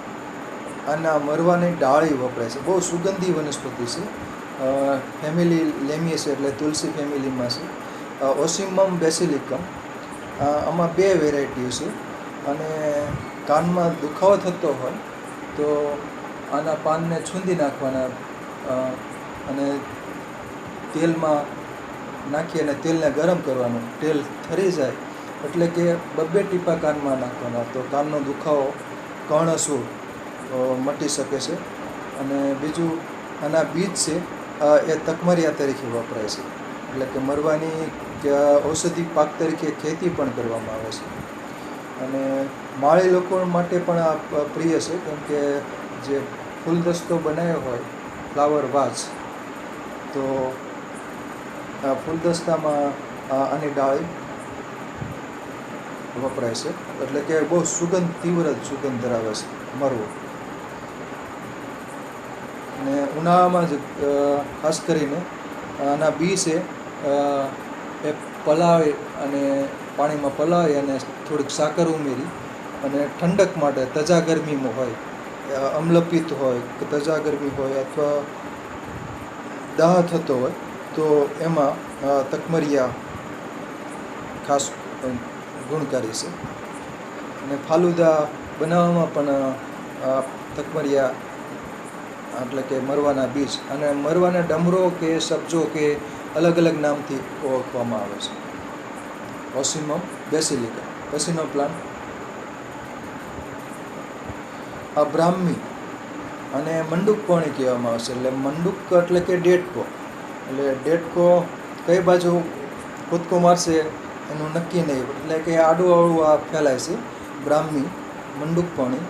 આના મરવાની ડાળી વપરાય છે. બહુ સુગંધી વનસ્પતિ છે. ફેમિલી લેમિએસી એટલે તુલસી ફેમિલીમાં છે. ઓસિમમ બેસિલિકમ, આમાં 2 વેરાયટી છે. અને કાનમાં દુખાવો થતો હોય તો આના પાનને છૂંદી નાખવાના અને તેલમાં નાખી અને તેલને ગરમ કરવાનું. તેલ ઠરી જાય એટલે કે 2 ટીપા કાનમાં નાખવાના, તો કાનનો દુખાવો કર્ણસૂળ મટી શકે છે. અને બીજું, આના બીજ છે એ તકમરિયા તરીકે વપરાય છે. એટલે કે મરવાની ઔષધિ પાક તરીકે ખેતી પણ કરવામાં આવે છે. અને માળી લોકો માટે પણ આ પ્રિય છે, કેમ કે જે ફૂલદસ્તો બનાવ્યો હોય ફ્લાવર વાઝ, તો આ ફૂલદસ્તામાં આની ડાળી વપરાય છે. એટલે કે બહુ તીવ્ર સુગંધ ધરાવે છે મરવો. અને ઉનાળામાં જ ખાસ કરીને આના બી છે એ પલાળી અને પાણીમાં પલાળી અને થોડીક સાકર ઉમેરી અને ઠંડક માટે, તજા ગરમીમાં હોય, અમ્લપિત્ત હોય કે તજા ગરમી હોય અથવા દાહ થતો હોય તો એમાં તકમરિયા ખાસ ગુણકારી છે. અને ફાલુદા બનાવવામાં પણ તકમરિયા એટલે કે મરવાના બીજ અને મરવાના ડમરો કે સબ્જો કે અલગ અલગ નામથી ઓળખવામાં આવે છે. ઓસિમમ બેસિલિકા. પછીનો પ્લાન્ટ, આ બ્રાહ્મી અને મંડુકપર્ણી કહેવામાં આવે છે. એટલે મંડુક એટલે કે ડેટકો. એટલે ડેટકો કઈ બાજુ કૂદકો મારશે એનું નક્કી નહીં, એટલે કે આડું આ ફેલાય છે. બ્રાહ્મી, મંડુકપર્ણી,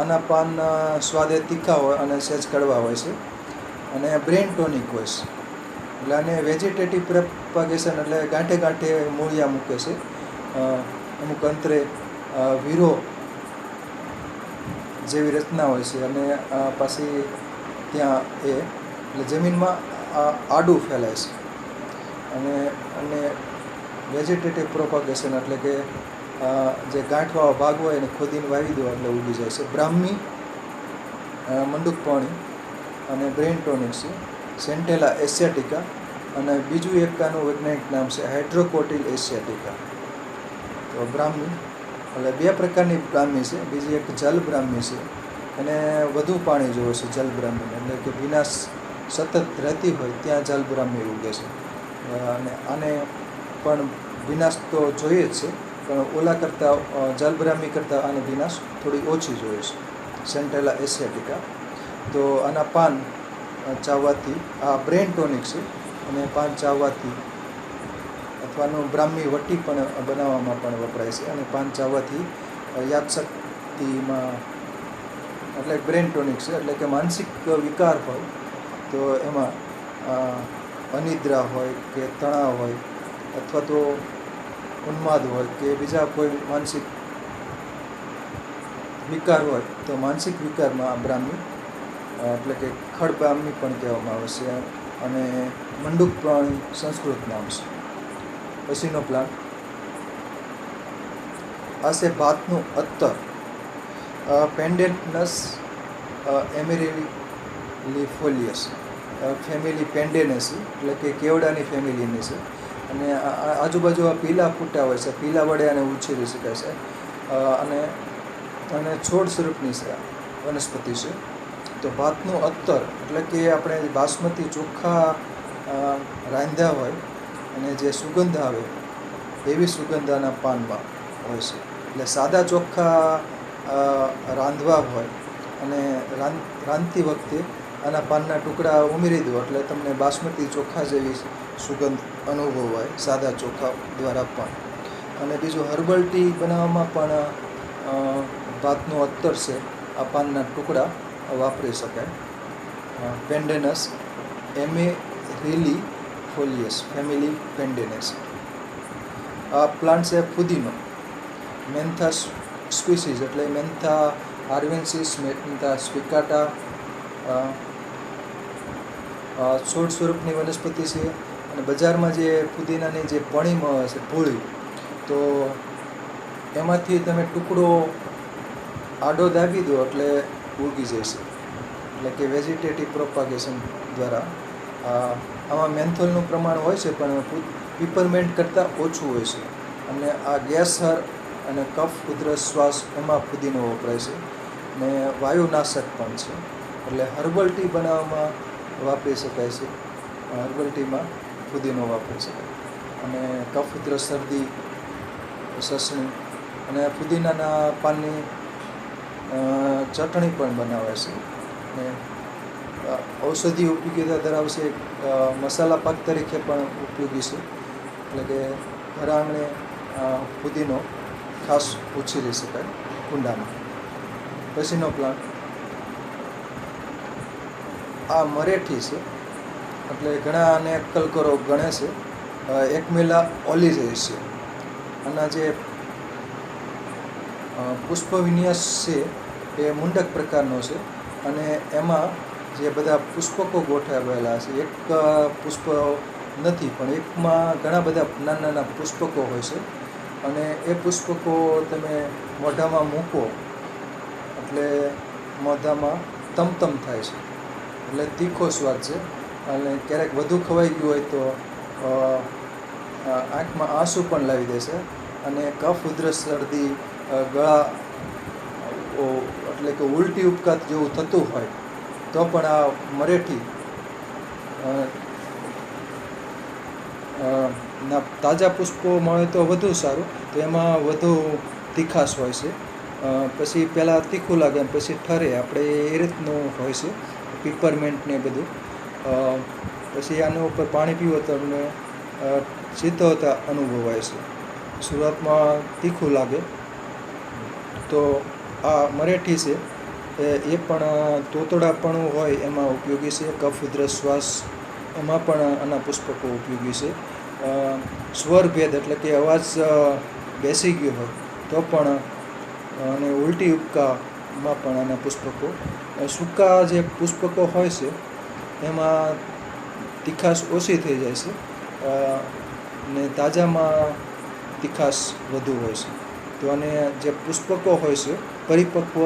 આના પાન સ્વાદે તીખા હોય અને સહેજ કડવા હોય છે. અને બ્રેન ટોનિક હોય છે. એટલે આને વેજીટેટિવ પ્રોપગેશન એટલે ગાંઠે ગાંઠે મૂળિયા મૂકે છે. અમુક અંતરે વીરો જેવી રચના હોય છે અને પાછી ત્યાં એટલે જમીનમાં આડું ફેલાય છે. અને વેજીટેટિવ પ્રોપગેશન એટલે કે જે ગાંઠવાળો ભાગ હોય એને ખોદીને વાવી દો એટલે ઉગી જાય છે. બ્રાહ્મી, મંડુકપર્ણી અને બ્રેન ટોનિક છે. સેન્ટેલા એશિયાટિકા અને બીજું એક આનું વૈજ્ઞાનિક નામ છે હાઇડ્રોકોટિલ એશિયાટિકા. તો બ્રાહ્મી એટલે 2 પ્રકારની બ્રાહ્મી છે. બીજી એક જલ બ્રાહ્મી છે, એને વધુ પાણી જોવે છે જલ બ્રાહ્મી, એટલે કે ભીનાશ સતત રહેતી હોય ત્યાં જલ બ્રાહ્મી ઉગે છે. અને આને પણ ભીનાશ તો જોઈએ જ છે, પણ ઓલા કરતાં જલ બ્રાહ્મી કરતાં આને ભીનાશ થોડી ઓછી જોઈએ છે. સેન્ટેલા એશિયાટિકા. તો આના પાન ચાવવાથી, આ બ્રેન ટોનિક છે અને પાન ચાવવાથી અથવાનું બ્રાહ્મી વટી પણ બનાવવામાં પણ વપરાય છે. અને પાન ચાવવાથી યાદશક્તિમાં એટલે બ્રેન ટોનિક છે. એટલે કે માનસિક વિકાર હોય તો એમાં અનિદ્રા હોય કે તણાવ હોય અથવા તો ઉન્માદ હોય કે બીજા કોઈ માનસિક વિકાર હોય તો માનસિક વિકારમાં આ બ્રાહ્મી એટલે કે ખડ બ્રાહ્મી પણ કહેવામાં આવે છે. અને મંડુકપર્ણી સંસ્કૃત નામ છે. પછીનો પ્લાન્ટ, આ છે ભાતનું અત્તર, પેન્ડેનસ એમેરિલિફોલિયસ, ફેમિલી પેન્ડેનેસી એટલે કે કેવડાની ફેમિલીની છે. અને આજુબાજુ આ પીલા ફૂટા હોય છે, પીલા વડે આને ઉછેરી શકાય છે. અને છોડ સ્વરૂપની છે વનસ્પતિ છે. તો ભાતનું અત્તર એટલે કે આપણે બાસમતી ચોખ્ખા રાંધ્યા હોય અને જે સુગંધ આવે એવી સુગંધ આના પાનમાં હોય છે. એટલે સાદા ચોખ્ખા રાંધવા હોય અને રાંધતી વખતે આના પાનના ટુકડા ઉમેરી દો એટલે તમને બાસમતી ચોખા જેવી સુગંધ અનુભવાય સાદા ચોખા દ્વારા પણ. અને બીજું હર્બલ ટી બનાવવામાં પણ ભાતનો અત્તર છે આ પાનના ટુકડા વાપરી શકાય. પેન્ડેનસ એમેરિલી ફોલિયસ ફેમિલી પેન્ડેનસ. આ પ્લાન્ટ છે ફુદીનો. મેન્થા સ્પીસીસ એટલે મેન્થા આર્વેન્સિસ, મેન્થા સ્પિકાટા છોડ સ્વરૂપની વનસ્પતિ છે. અને બજારમાં જે ફુદીનાની જે પણી મળે છે ભૂળી, તો એમાંથી તમે ટુકડો આડો દાબી દો એટલે ઉગી જશે. એટલે કે વેજીટેટિવ પ્રોપાગેશન દ્વારા. આમાં મેન્થોલનું પ્રમાણ હોય છે પણ પીપરમેન્ટ કરતાં ઓછું હોય છે. અને આ ગેસ હર અને કફ ઉધરસ શ્વાસ એમાં ફુદીનો વપરાય છે. ને વાયુનાશક પણ છે. એટલે હર્બલ ટી બનાવવામાં વાપરી શકાય છે. હર્બલ ટીમાં ફુદીનો વાપરી શકાય. અને કફ ઉધરસ શરદી સસણી અને ફુદીનાના પાનની ચટણી પણ બનાવે છે. ને ઔષધીય ઉપયોગિતા ધરાવશે. મસાલા પાક તરીકે પણ ઉપયોગી છે. એટલે કે ઘર આંગણે ફુદીનો ખાસ ઉછેરી શકાય કુંડામાં. પછીનો પ્લાન્ટ આ મરેઠી છે. એટલે ઘણા આને કલકરો ગણે છે. એકમેલા ઓલિરેસિયા. આના જે પુષ્પ વિન્યાસ છે એ મુંડક પ્રકારનો છે. અને એમાં જે બધા પુષ્પકો ગોઠવાયેલા છે, એક પુષ્પ નથી પણ એકમાં ઘણા બધા નાના નાના પુષ્પકો હોય છે. અને એ પુષ્પકો તમે મોઢામાં મૂકો એટલે મોઢામાં તમતમ થાય છે. એટલે તીખો સ્વાદ છે. અને ક્યારેક વધુ ખવાઈ ગયું હોય તો આંખમાં આંસુ પણ લાવી દેશે. અને કફ ઉધરસ શરદી ગળા એટલે કે ઉલટી ઉપકાત જેવું થતું હોય તો પણ આ મરેઠી ના તાજા પુષ્પો મળે તો વધુ સારું. તો એમાં વધુ તીખાશ હોય છે. પછી પહેલાં તીખું લાગે પછી ઠરે આપણે એ રીતનું હોય છે. પીપરમેન્ટ ને બધું. પછી આના ઉપર પાણી પીવો તો તમને શીતળતા અનુભવાય છે. શરૂઆતમાં તીખું લાગે. તો આ મરેઠી છે એ પણ તોતડાપણું હોય એમાં ઉપયોગી છે. કફ ઉધરસ શ્વાસ એમાં પણ આના પુષ્પકો ઉપયોગી છે. સ્વરભેદ એટલે કે અવાજ બેસી ગયો હોય તો પણ અને ઉલટી ઉપકામાં પણ આના પુષ્પકો. સૂકા જે પુષ્પકો હોય છે એમાં તીખાશ ઓછી થઈ જાય છે. ને તાજામાં તીખાશ વધુ હોય છે. તો અને જે પુષ્પકો હોય છે પરિપક્વ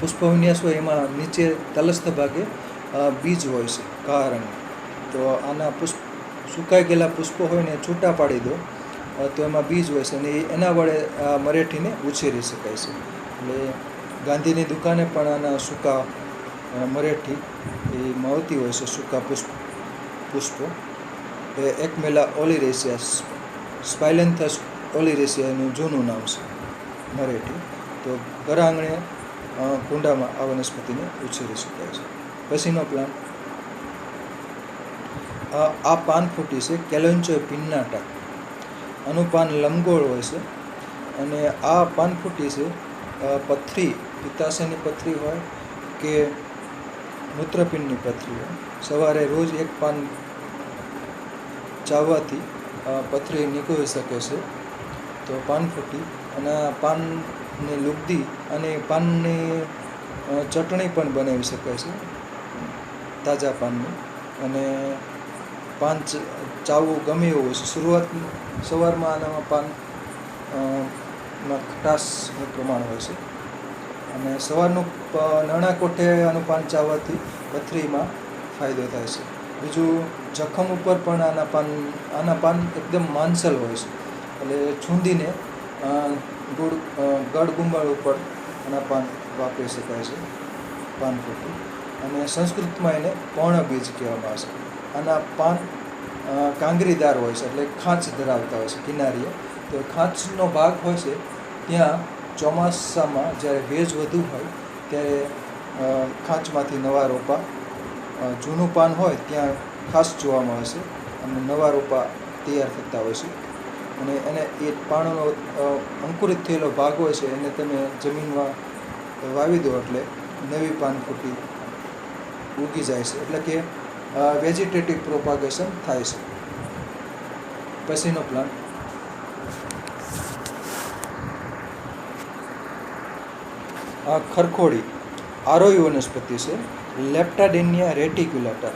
પુષ્પ વિન્યાસ હોય એમાં નીચે તલસ્થ ભાગે બીજ હોય છે કાળા રંગ. તો આના સુકાઈ ગયેલા પુષ્પો હોય ને છૂટા પાડી દો તો એમાં બીજ હોય છે. અને એના વડે આ મરેઠીને ઉછેરી શકાય છે. એટલે ગાંધીની દુકાને પણ આના સૂકા મરેઠી એ મળતી હોય છે. સૂકા પુષ્પો એ એકમેલા ઓલિરેસિયા સ્પાઇલેન્થસ ઓલિરેસિયા એનું જૂનું નામ છે મરેઠી. તો ઘર આંગણે કુંડામાં આ વનસ્પતિને ઉછેરી શકાય છે. પછીનો પ્લાન્ટ આ પાનફૂટી છે કેલેન્ચોય પિન્નાટા. આનું પાન લંબગોળ હોય છે. અને આ પાનફૂટી છે પથરી પિત્તાશયની પથરી હોય કે મૂત્રપિંડની પથરી હોય, સવારે રોજ એક પાન ચાવવાથી પથરી નીકળી શકે છે. તો પાનફૂટી અને પાનની લુગદી અને પાનની ચટણી પણ બનાવી શકાય છે તાજા પાનની. અને પાન ચાવવું ગમે એવું હોય છે. સવારમાં આનામાં પાનમાં ખટાશનું પ્રમાણ હોય છે. અને સવારનું નાના કોઠે આનું પાન ચાવવાથી પથરીમાં ફાયદો થાય છે. બીજું જખમ ઉપર પણ આના પાન એકદમ માંસલ હોય છે. એટલે છૂંદીને ગળ ગુંબાળ ઉપર આના પાન વાપરી શકાય છે પાનફૂટી. અને સંસ્કૃતમાં એને પર્ણબીજ કહેવામાં આવે છે. આના પાન કાંગરીદાર હોય છે એટલે ખાંચ ધરાવતા હોય છે કિનારીએ. તો ખાંચનો ભાગ હોય છે ત્યાં ચોમાસામાં જ્યારે ભેજ વધુ હોય ત્યારે ખાંચમાંથી નવા રોપા, જૂનું પાન હોય ત્યાં ખાસ જોવા મળે છે અને નવા રોપા તૈયાર થતા હોય છે. અને એને એ પાનનો અંકુરિત થયેલો ભાગ હોય છે એને તમે જમીનમાં વાવી દો એટલે નવી પાન ફૂટી ઉગી જાય છે. એટલે કે વેજીટેટિવ પ્રોપાગેશન થાય છે. પછીનો પ્લાન્ટ ખરખોડી, આરોહી વનસ્પતિ છે, લેપ્ટાડેનિયા રેટિક્યુલાટા.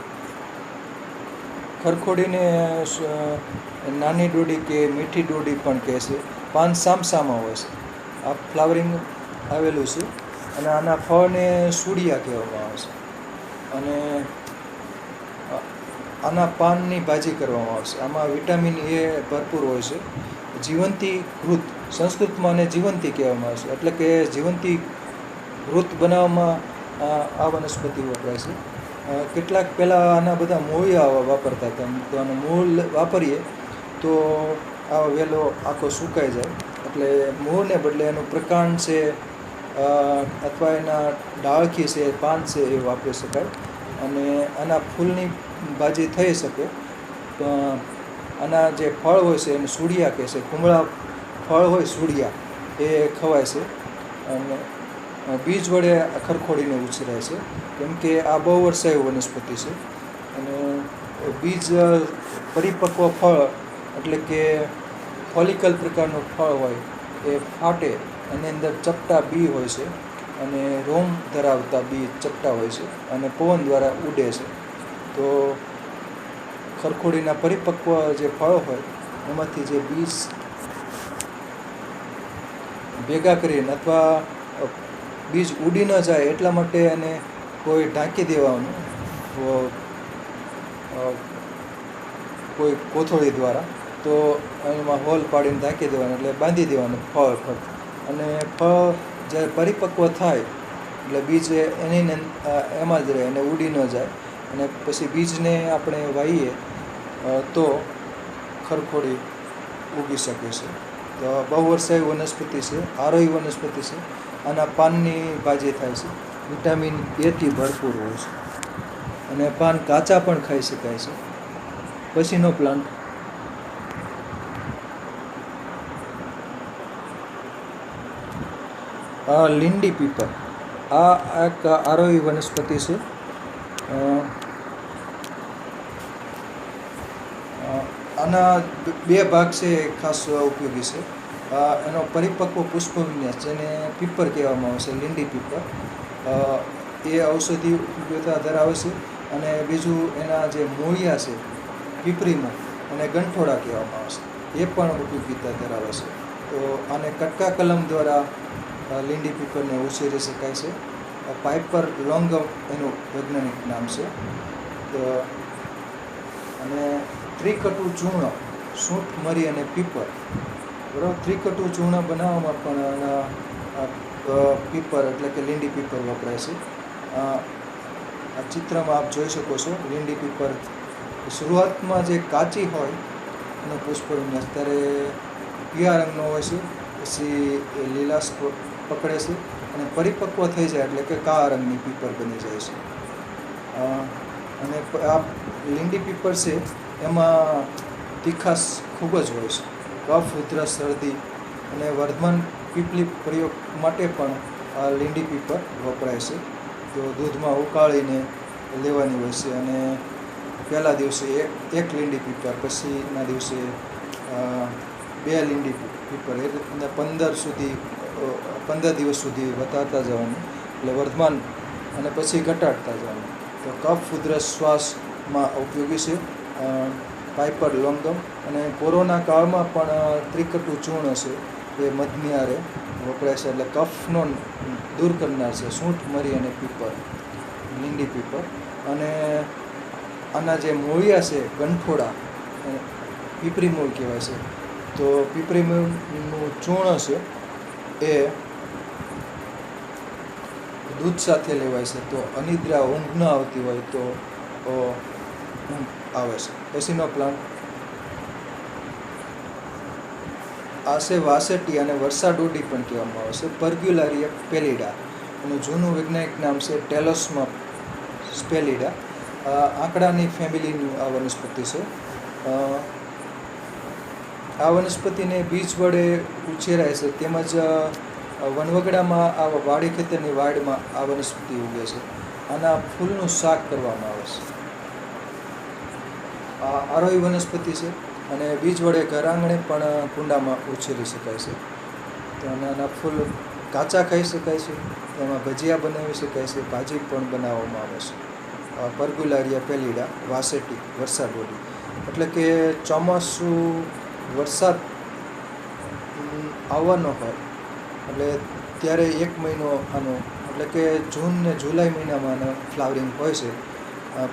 ખરખોડીને નાની ડોડી કે મીઠી ડોડી પણ કહે છે. પાન સામસામા હોય છે. આ ફ્લાવરિંગ આવેલું છે અને આના ફળને સૂડિયા કહેવામાં આવે છે. અને આના પાનની ભાજી કરવામાં આવે છે. આમાં વિટામિન એ ભરપૂર હોય છે. જીવંતી ઘૃત, સંસ્કૃતમાં આને જીવંતી કહેવામાં આવે છે. એટલે કે જીવંતી ઘૃત બનાવવામાં આ વનસ્પતિ વપરાય છે. કેટલાક પહેલાં આના બધા મૂળિયા વાપરતા હતા, તો આનું મૂળ વાપરીએ તો આ વેલો આખો સુકાઈ જાય. એટલે મૂળને બદલે એનું પ્રકાંડ છે અથવા એના ડાળખી છે, પાન છે એ વાપરી શકાય. અને આના ફૂલની ભાજી થઈ શકે. આના જે ફળ હોય છે એને સૂડિયા કહે છે. કુમળા ફળ હોય સૂડિયા એ ખવાય છે. અને બીજ વડે ખરખોડીને ઉછેરાય છે, કેમ કે આ બહુ વર્ષાયુ વનસ્પતિ છે. અને બીજ પરિપક્વ ફળ એટલે કે ફોલિકલ પ્રકારનું ફળ હોય એ ફાટે, એની અંદર ચપટા બી હોય છે અને રોમ ધરાવતા બી ચપટા હોય છે અને પવન દ્વારા ઉડે છે. તો ખરખોડીના પરિપક્વ જે ફળ હોય એમાંથી જે બીજ ભેગા કરીને અથવા બીજ ઉડી ન જાય એટલા માટે એને કોઈ ઢાંકી દેવાનું, કોઈ કોથળી દ્વારા, તો એમાં હોલ પાડીને ઢાંકી દેવાનું, એટલે બાંધી દેવાનું ફળ. અને ફળ જ્યારે પરિપક્વ થાય એટલે બીજ એની એમાં જ રહે અને ઉડી ન જાય. અને પછી બીજને આપણે વાવીએ તો ખરખોડી ઉગી શકે છે. તો બહુ વર્ષાયુ વનસ્પતિ છે, આરોહી વનસ્પતિ છે. આના પાનની ભાજી થાય છે. વિટામિન એથી ભરપૂર હોય છે અને પાન કાચા પણ ખાઈ શકાય છે. પછીનો પ્લાન્ટ લીંડી પીપર. આ એક આરોહી વનસ્પતિ છે. આના બે ભાગ છે ખાસ ઉપયોગી છે. એનો પરિપક્વ પુષ્પ વિન્યાસ, જેને પીપર કહેવામાં આવે છે, લીંડી પીપર, એ ઔષધિ ઉપયોગિતા ધરાવે છે. અને બીજું એના જે મૂળિયા છે, પીપરી મૂળ અને ગંઠોડા કહેવામાં આવે છે, એ પણ ઉપયોગિતા ધરાવે છે. તો આને કટકા કલમ દ્વારા લીંડી પીપરને ઉછેરી શકાય છે. પાઇપર લોંગમ એનું વૈજ્ઞાનિક નામ છે. તો અને ત્રિકટુ ચૂર્ણ, સૂંઠ, મરી અને પીપર, બરાબર. ત્રિકટુ ચૂર્ણ બનાવવામાં પણ પીપર એટલે કે લીંડી પીપર વપરાય છે. આ ચિત્રમાં આપ જોઈ શકો છો લીંડી પીપર. શરૂઆતમાં જે કાચી હોય એનો પુષ્પ વિન્યાસ ત્યારે પીળા રંગનો હોય છે, પછી લીલાશ પકડે છે અને પરિપક્વ થઈ જાય એટલે કે કાળા રંગની પીપર બની જાય છે. અને આ લીંડી પીપર છે એમાં તીખાશ ખૂબ જ હોય છે. કફ, ઉધરસ, શરદી અને વર્ધમાન પીપલી પ્રયોગ માટે પણ આ લીંડી પીપર વપરાય છે. તો દૂધમાં ઉકાળીને લેવાની હોય છે અને પહેલા દિવસે એક લીંડી પીપર, પછીના દિવસે 2 લીંડી પીપર, એ રીતના 15 દિવસ સુધી વધારતા જવાનું, એટલે વર્ધમાન, અને પછી ઘટાડતા જવાનું. તો કફ, ઉધરસ, શ્વાસમાં ઉપયોગી છે પાઇપર લોંગમ. અને કોરોના કાળમાં પણ ત્રિકટુ ચૂર્ણ છે એ મધની હારે વપરાય છે, એટલે કફનો દૂર કરનાર છે. સૂંઠ, મરી અને પીપર, લીંડી પીપર. અને આના જે મૂળિયા છે, ગંઠોડા, પીપરી મૂળ કહેવાય છે. તો પીપરી મૂળનું ચૂર્ણ છે એ દૂધ સાથે લેવાય છે. તો અનિદ્રા, ઊંઘ ન આવતી હોય તો ઊંઘ આવે છે. પછીનો પ્લાન્ટ આ છે વાસેટી અને વર્સાડોડી પણ કહેવામાં આવે છે. પરગ્યુલારિયા પેલિડા એનું જૂનું વૈજ્ઞાનિક નામ છે ટેલોસ્મા સ્પેલિડા. આંકડાની ફેમિલીનું આ વનસ્પતિ છે. આ વનસ્પતિને બીજ વડે ઉછેરાય છે, તેમજ વનવગડામાં આ વાડી ખેતરની વાડમાં આ વનસ્પતિ ઉગે છે. આના ફૂલનું શાક કરવામાં આવે છે. આ આરોહી વનસ્પતિ છે અને બીજ વડે ઘર આંગણે પણ કુંડામાં ઉછેરી શકાય છે. તો આના ફૂલ કાચા ખાઈ શકાય છે, એમાં ભજીયા બનાવી શકાય છે, ભાજી પણ બનાવવામાં આવે છે. પરગ્યુલારિયા પેલિડા વાસેટી વર્સાડોડી એટલે કે ચોમાસું વરસાદ આવવાનો હોય એટલે ત્યારે 1 મહિનો આનો એટલે કે જૂન ને જુલાઈ મહિનામાં આનો ફ્લાવરિંગ હોય છે.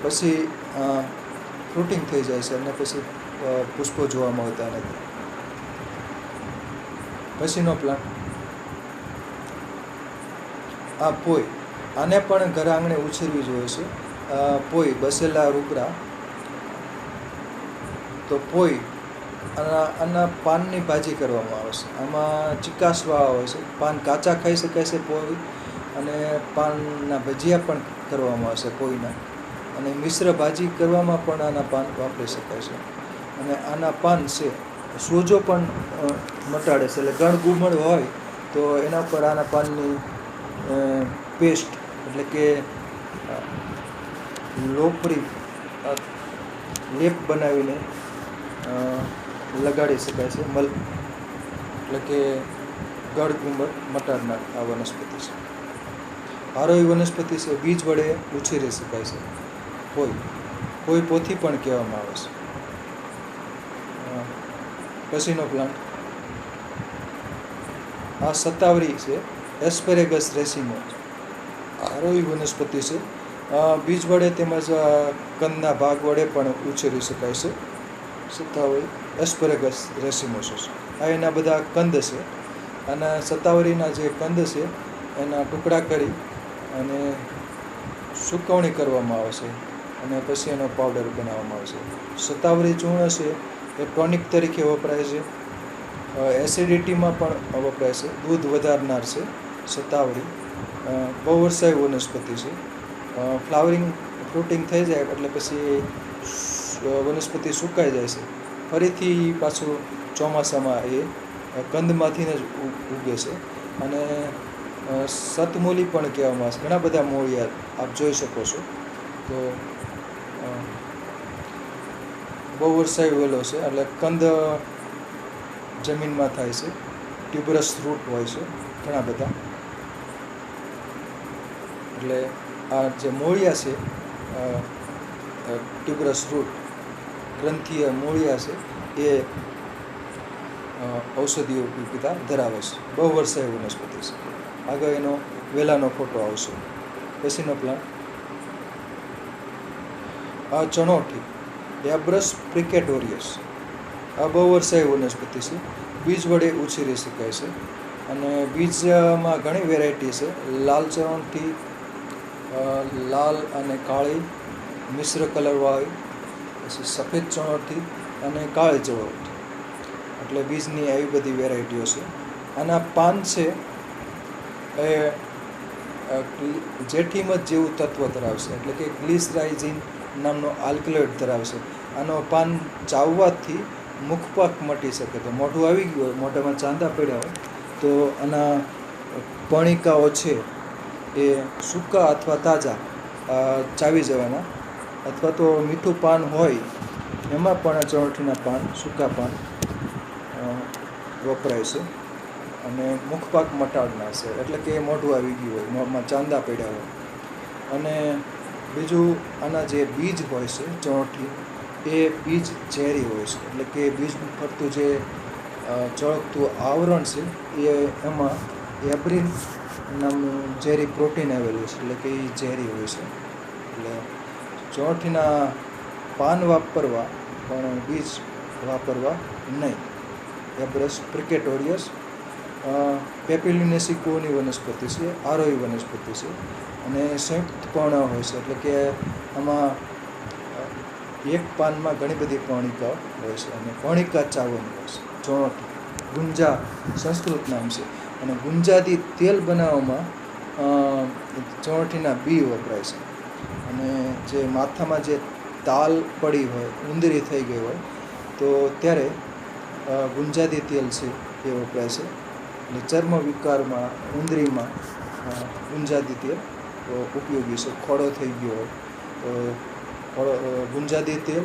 પછી ફ્રૂટિંગ થઈ જાય છે અને પછી પુષ્પો જોવા મળતા નથી. પછીનો પ્લાન્ટ આ પોઈ. આને પણ ઘર આંગણે ઉછેરવી જોઈએ છે. પોઈ બસેલા રૂગરા. તો પોઈ આના પાનની ભાજી કરવામાં આવે છે. આમાં ચિકાસવાળા હોય છે. પાન કાચા ખાઈ શકાય છે પોઈ, અને પાનના ભજીયા પણ કરવામાં આવે છે પોઈના, અને મિશ્ર ભાજી કરવામાં પણ આના પાન વાપરી શકાય છે. અને આના પાન છે સોજો પણ મટાડે છે. એટલે ગળ ગુમળ હોય તો એના પર આના પાનની પેસ્ટ એટલે કે લોપરી લેપ બનાવીને લગાડી શકાય છે. એટલે કે ગળ ગુમળ મટાડનાર આ વનસ્પતિ છે. આરોહી વનસ્પતિ છે, બીજ વડે ઉછેરી શકાય છે. કોઈ પોથી પણ કહેવામાં આવે છે. પછીનો પ્લાન્ટ આ સતાવરી છે, એસ્પેરેગસ રેસિમો. આરોહી વનસ્પતિ છે. બીજ વડે તેમજ કંદના ભાગ વડે પણ ઉછેરી શકાય છે. સતાવરી એસ્પેરેગસ રેસિમોસસ. આ એના બધા કંદ છે. આના સતાવરીના જે કંદ છે એના ટુકડા કરી અને સુકવણી કરવામાં આવે છે અને પછી એનો પાવડર બનાવવામાં આવે છે. સતાવરી ચૂર્ણ છે એ ટોનિક તરીકે વપરાય છે. એસિડિટીમાં પણ વપરાય છે. દૂધ વધારનાર છે સતાવરી. બહુવર્ષાયી વનસ્પતિ છે. ફ્રૂટિંગ થઈ જાય એટલે પછી વનસ્પતિ સુકાઈ જાય છે. ફરીથી પાછું ચોમાસામાં એ કંદમાંથી જ ઉગે છે. અને સતમૂલી પણ કહેવામાં આવે છે. ઘણા બધા મૂળિયા આપ જોઈ શકો છો. તો બહુવર્ષાયી વેલો છે એટલે કંદ જમીનમાં થાય છે. ટ્યુબરસ રૂટ હોય છે ઘણા બધા. એટલે આ જે મૂળિયા છે ટ્યુબરસ રૂટ ગ્રંથીય મૂળિયા છે એ ઔષધીય ઉપયોગિતા ધરાવે છે. બહુવર્ષાયી વનસ્પતિ છે. આગળ એનો વેલાનો ફોટો આવશે. પછીનો પ્લાન્ટ આ ચણોઠી એબ્રસ પ્રિકેટોરિયસ. આ બહુવર્ષાયી વનસ્પતિ છે. બીજ વડે ઉછેરી શકાય છે. અને બીજમાં ઘણી વેરાયટી છે. લાલ ચણોઠી, લાલ અને કાળી મિશ્ર કલરવાળી, પછી સફેદ ચણોઠી અને કાળી ચણોઠી. એટલે બીજની આવી બધી વેરાયટીઓ છે. આના પાન છે એ જેઠીમધ જેવું તત્વ ધરાવશે, એટલે કે ગ્લિસરાઇઝિન નામનો આલ્કલોઇડ ધરાવશે. આનો પાન ચાવવાથી મુખપાક મટી શકે. તો મોઢું આવી ગયું હોય, મોઢામાં ચાંદા પડ્યા હોય તો આના કણિકાઓ છે એ સૂકા અથવા તાજા ચાવી જવાના. અથવા તો મીઠું પાન હોય એમાં પણ ચણોઠીના પાન, સૂકા પાન વપરાય છે. અને મુખપાક મટાડનાર છે, એટલે કે મોઢું આવી ગયું હોય, મોંમાં ચાંદા પડ્યા હોય. અને બીજું આના જે બીજ હોય છે ચણોઠી, એ બીજ ઝેરી હોય છે. એટલે કે બીજ ફરતું જે ચળકતું આવરણ છે એમાં એબ્રિન નામનું ઝેરી પ્રોટીન આવેલું છે, એટલે કે એ ઝેરી હોય છે. એટલે ચણોઠીના પાન વાપરવા પણ બીજ વાપરવા નહીં. એબ્રસ પ્રિકેટોરિયસ પેપિલિનેસી કુળની વનસ્પતિ છે. આરોહી વનસ્પતિ છે અને સંયુક્ત પર્ણ હોય છે. એટલે કે આમાં એક પાનમાં ઘણી બધી પર્ણિકા હોય છે અને પર્ણિકા ચાવવાની હોય છે ચણોઠી. ગુંજા સંસ્કૃત નામ છે. અને ગુંજાથી તેલ બનાવવામાં ચવઠીના બી વપરાય છે. અને જે માથામાં જે તાલ પડી હોય, ઉંદરી થઈ ગઈ હોય, તો ત્યારે ગુંજાદી તેલ છે એ વપરાય છે. અને ચર્મ વિકારમાં, ઉંદરીમાં ગુંજાદી તેલ ઉપયોગી છે. ખોડો થઈ ગયો હોય તો ગુંજાદી તેલ,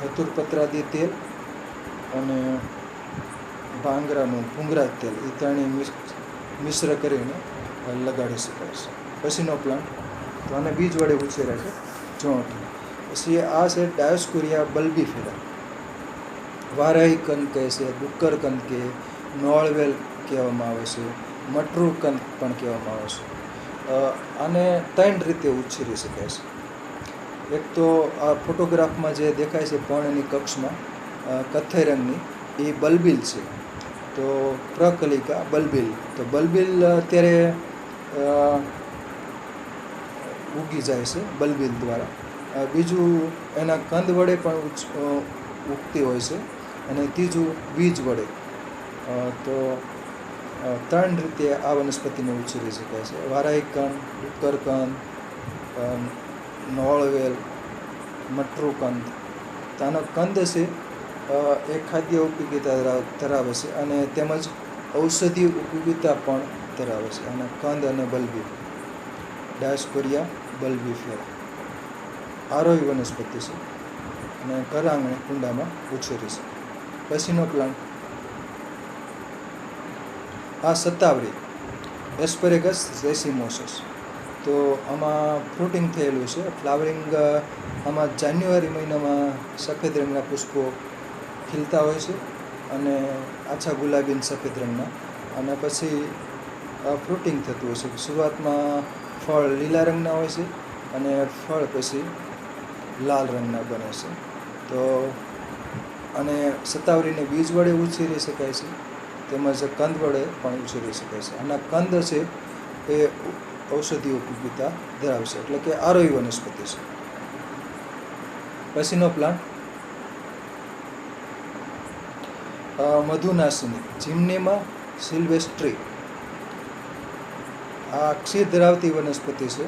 ધતુરપત્રાદી તેલ અને ભાંગરાનું ભૂંગરા તેલ, એ ત્રણેય મિશ્ર કરીને લગાડી શકાય છે. પછીનો પ્લાન્ટ, તો આને બીજ વડે ઉછેરાય છે ચવઠી. પછી આ છે ડાયોસ્કોરિયા બલ્બીફેરા. વારાહી કંદ કહે છે, ડુક્કર કંદ કહે, નોળવેલ કહેવામાં આવે છે, મટરૂ કંદ પણ કહેવામાં આવે છે. આને 3 રીતે ઉછેરી શકાય છે. એક તો આ ફોટોગ્રાફમાં જે દેખાય છે પર્ણની કક્ષમાં કથ્થઈ રંગની, એ બલ્બિલ છે. તો પ્રકલિકા બલ્બિલ, તો બલ્બિલ અત્યારે ઉગી જાય છે બલ્બિલ દ્વારા. બીજું એના કંદ વડે પણ ઉગતી હોય છે. અને ત્રીજું બીજ વડે. તો 3 રીતે આ વનસ્પતિને ઉછેરી શકાય છે. વારાહી કંદ, ડુક્કર કંદ, નોળવેલ, મટરૂ કંદ. તો આનો કંદ છે એ ખાદ્ય ઉપયોગિતા ધરાવે છે અને તેમજ ઔષધીય ઉપયોગિતા પણ ધરાવે છે. અને કંદ અને બલ્બી, ડાયોસ્કોરિયા બલ્બીફેરા આરોહી વનસ્પતિ છે અને ઘર આંગણે કુંડામાં ઉછેરી છે. પછીનો પ્લાન્ટ, આ સત્તાવરી, એસ્પરેગસ રેસિમોસસ. તો આમાં ફ્રૂટિંગ થયેલું છે, ફ્લાવરિંગ. આમાં જાન્યુઆરી મહિનામાં સફેદ રંગના પુષ્પો ખીલતા હોય છે અને આછા ગુલાબી સફેદ રંગના. અને પછી ફ્રૂટિંગ થતું હોય છે. શરૂઆતમાં ફળ લીલા રંગના હોય છે અને ફળ પછી લાલ રંગના બને છે. તો અને સત્તાવરીને બીજ વડે ઉછેરી શકાય છે, તેમજ કંદ વડે પણ ઉછેરી શકાય છે. આના કંદ છે એ ઔષધીય ઉપયોગિતા ધરાવશે, એટલે કે આરોહી વનસ્પતિ છે. પછીનો પ્લાન્ટ, મધુનાશિની, જીમ્નેમા સિલ્વેસ્ટ્રી. આ ક્ષીર ધરાવતી વનસ્પતિ છે.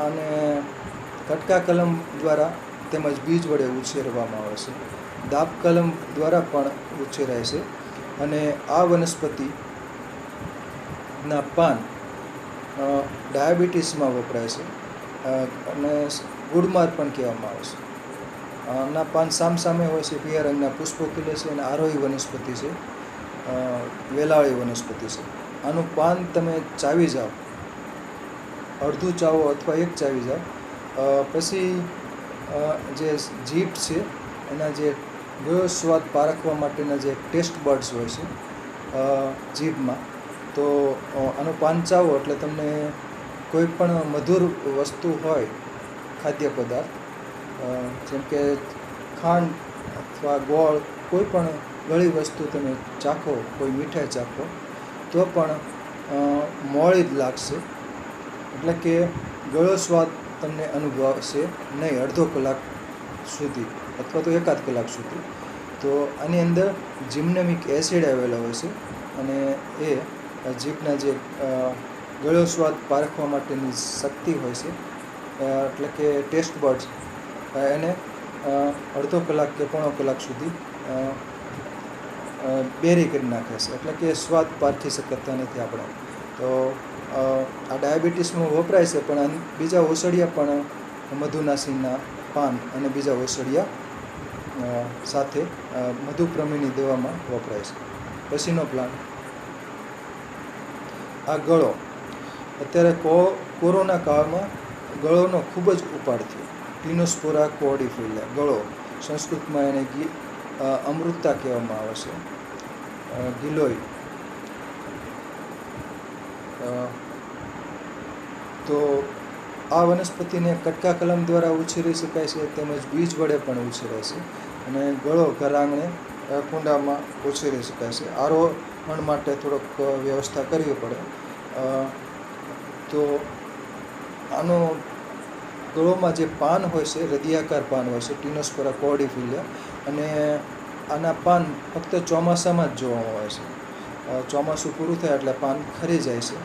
અને કટકા કલમ દ્વારા તેમજ બીજ વડે ઉછેરવામાં આવે છે. દાબ કલમ દ્વારા પણ ઉછેરાય છે. અને આ વનસ્પતિના પાન ડાયાબિટીસમાં વપરાય છે અને ગુડમાર પણ કહેવામાં આવે છે. આના પાન સામસામે હોય છે, પીળા રંગના પુષ્પો ખીલે છે અને આરોહી વનસ્પતિ છે, વેલાળી વનસ્પતિ છે. આનું પાન તમે ચાવી જાઓ, અડધું ચાવો અથવા એક ચાવી જાઓ, પછી જે જીભ છે એના જે ગળ્યો સ્વાદ પારખવા માટેના જે ટેસ્ટ બડ્સ હોય છે જીભમાં, તો આનું પાન ચાવો એટલે તમને કોઈ પણ મધુર વસ્તુ હોય, ખાદ્ય પદાર્થ, જેમ કે ખાંડ અથવા ગોળ, કોઈ પણ ગળી વસ્તુ તમે ચાખો, કોઈ મીઠાઈ ચાખો, તો પણ મોળી જ લાગશે. એટલે કે ગળ્યો સ્વાદ તમને અનુભવાશે નહીં અડધો કલાક સુધી અથવા તો એકાદ કલાક સુધી. તો આની અંદર જીમ્નેમિક એસિડ આવેલો હોય છે અને એ જીભના જે ગળ્યો સ્વાદ પારખવા માટેની શક્તિ હોય છે, એટલે કે ટેસ્ટ બડ્સ, એને અડધો કલાક કે પોણો કલાક સુધી બેરી કરી નાખે છે. એટલે કે સ્વાદ પારખી શકતા નથી આપણે. તો આ ડાયાબિટીસમાં વપરાય છે, પણ બીજા ઓસડિયા પણ મધુનાશીના પાન અને બીજા ઓસડિયા સાથે મધુપ્રમેહની દવામાં વપરાય છે. પછીનો પ્લાન્ટ, આ ગળો. અત્યારે કોરોના કાળમાં ગળોનો ખૂબ જ ઉપાડ થયો. ટીનોસ્પોરા કોર્ડિફોલિયા, ગળો. સંસ્કૃતમાં એને અમૃતા કહેવામાં આવે છે, ગિલોય. તો આ વનસ્પતિને કટકા કલમ દ્વારા ઉછેરી શકાય છે, તેમજ બીજ વડે પણ ઉછેરાય છે. અને ગળો ઘર આંગણે કુંડામાં ઉછેરી શકાય છે. આરોહણ માટે થોડોક વ્યવસ્થા કરવી પડે. તો આનો ગળોમાં જે પાન હોય છે, હૃદયાકાર પાન હોય છે, ટીનોસ્પોરા કોર્ડિફોલિયા, અને આના પાન ફક્ત ચોમાસામાં જ જોવામાં આવે છે. ચોમાસું પૂરું થાય એટલે પાન ખરી જાય છે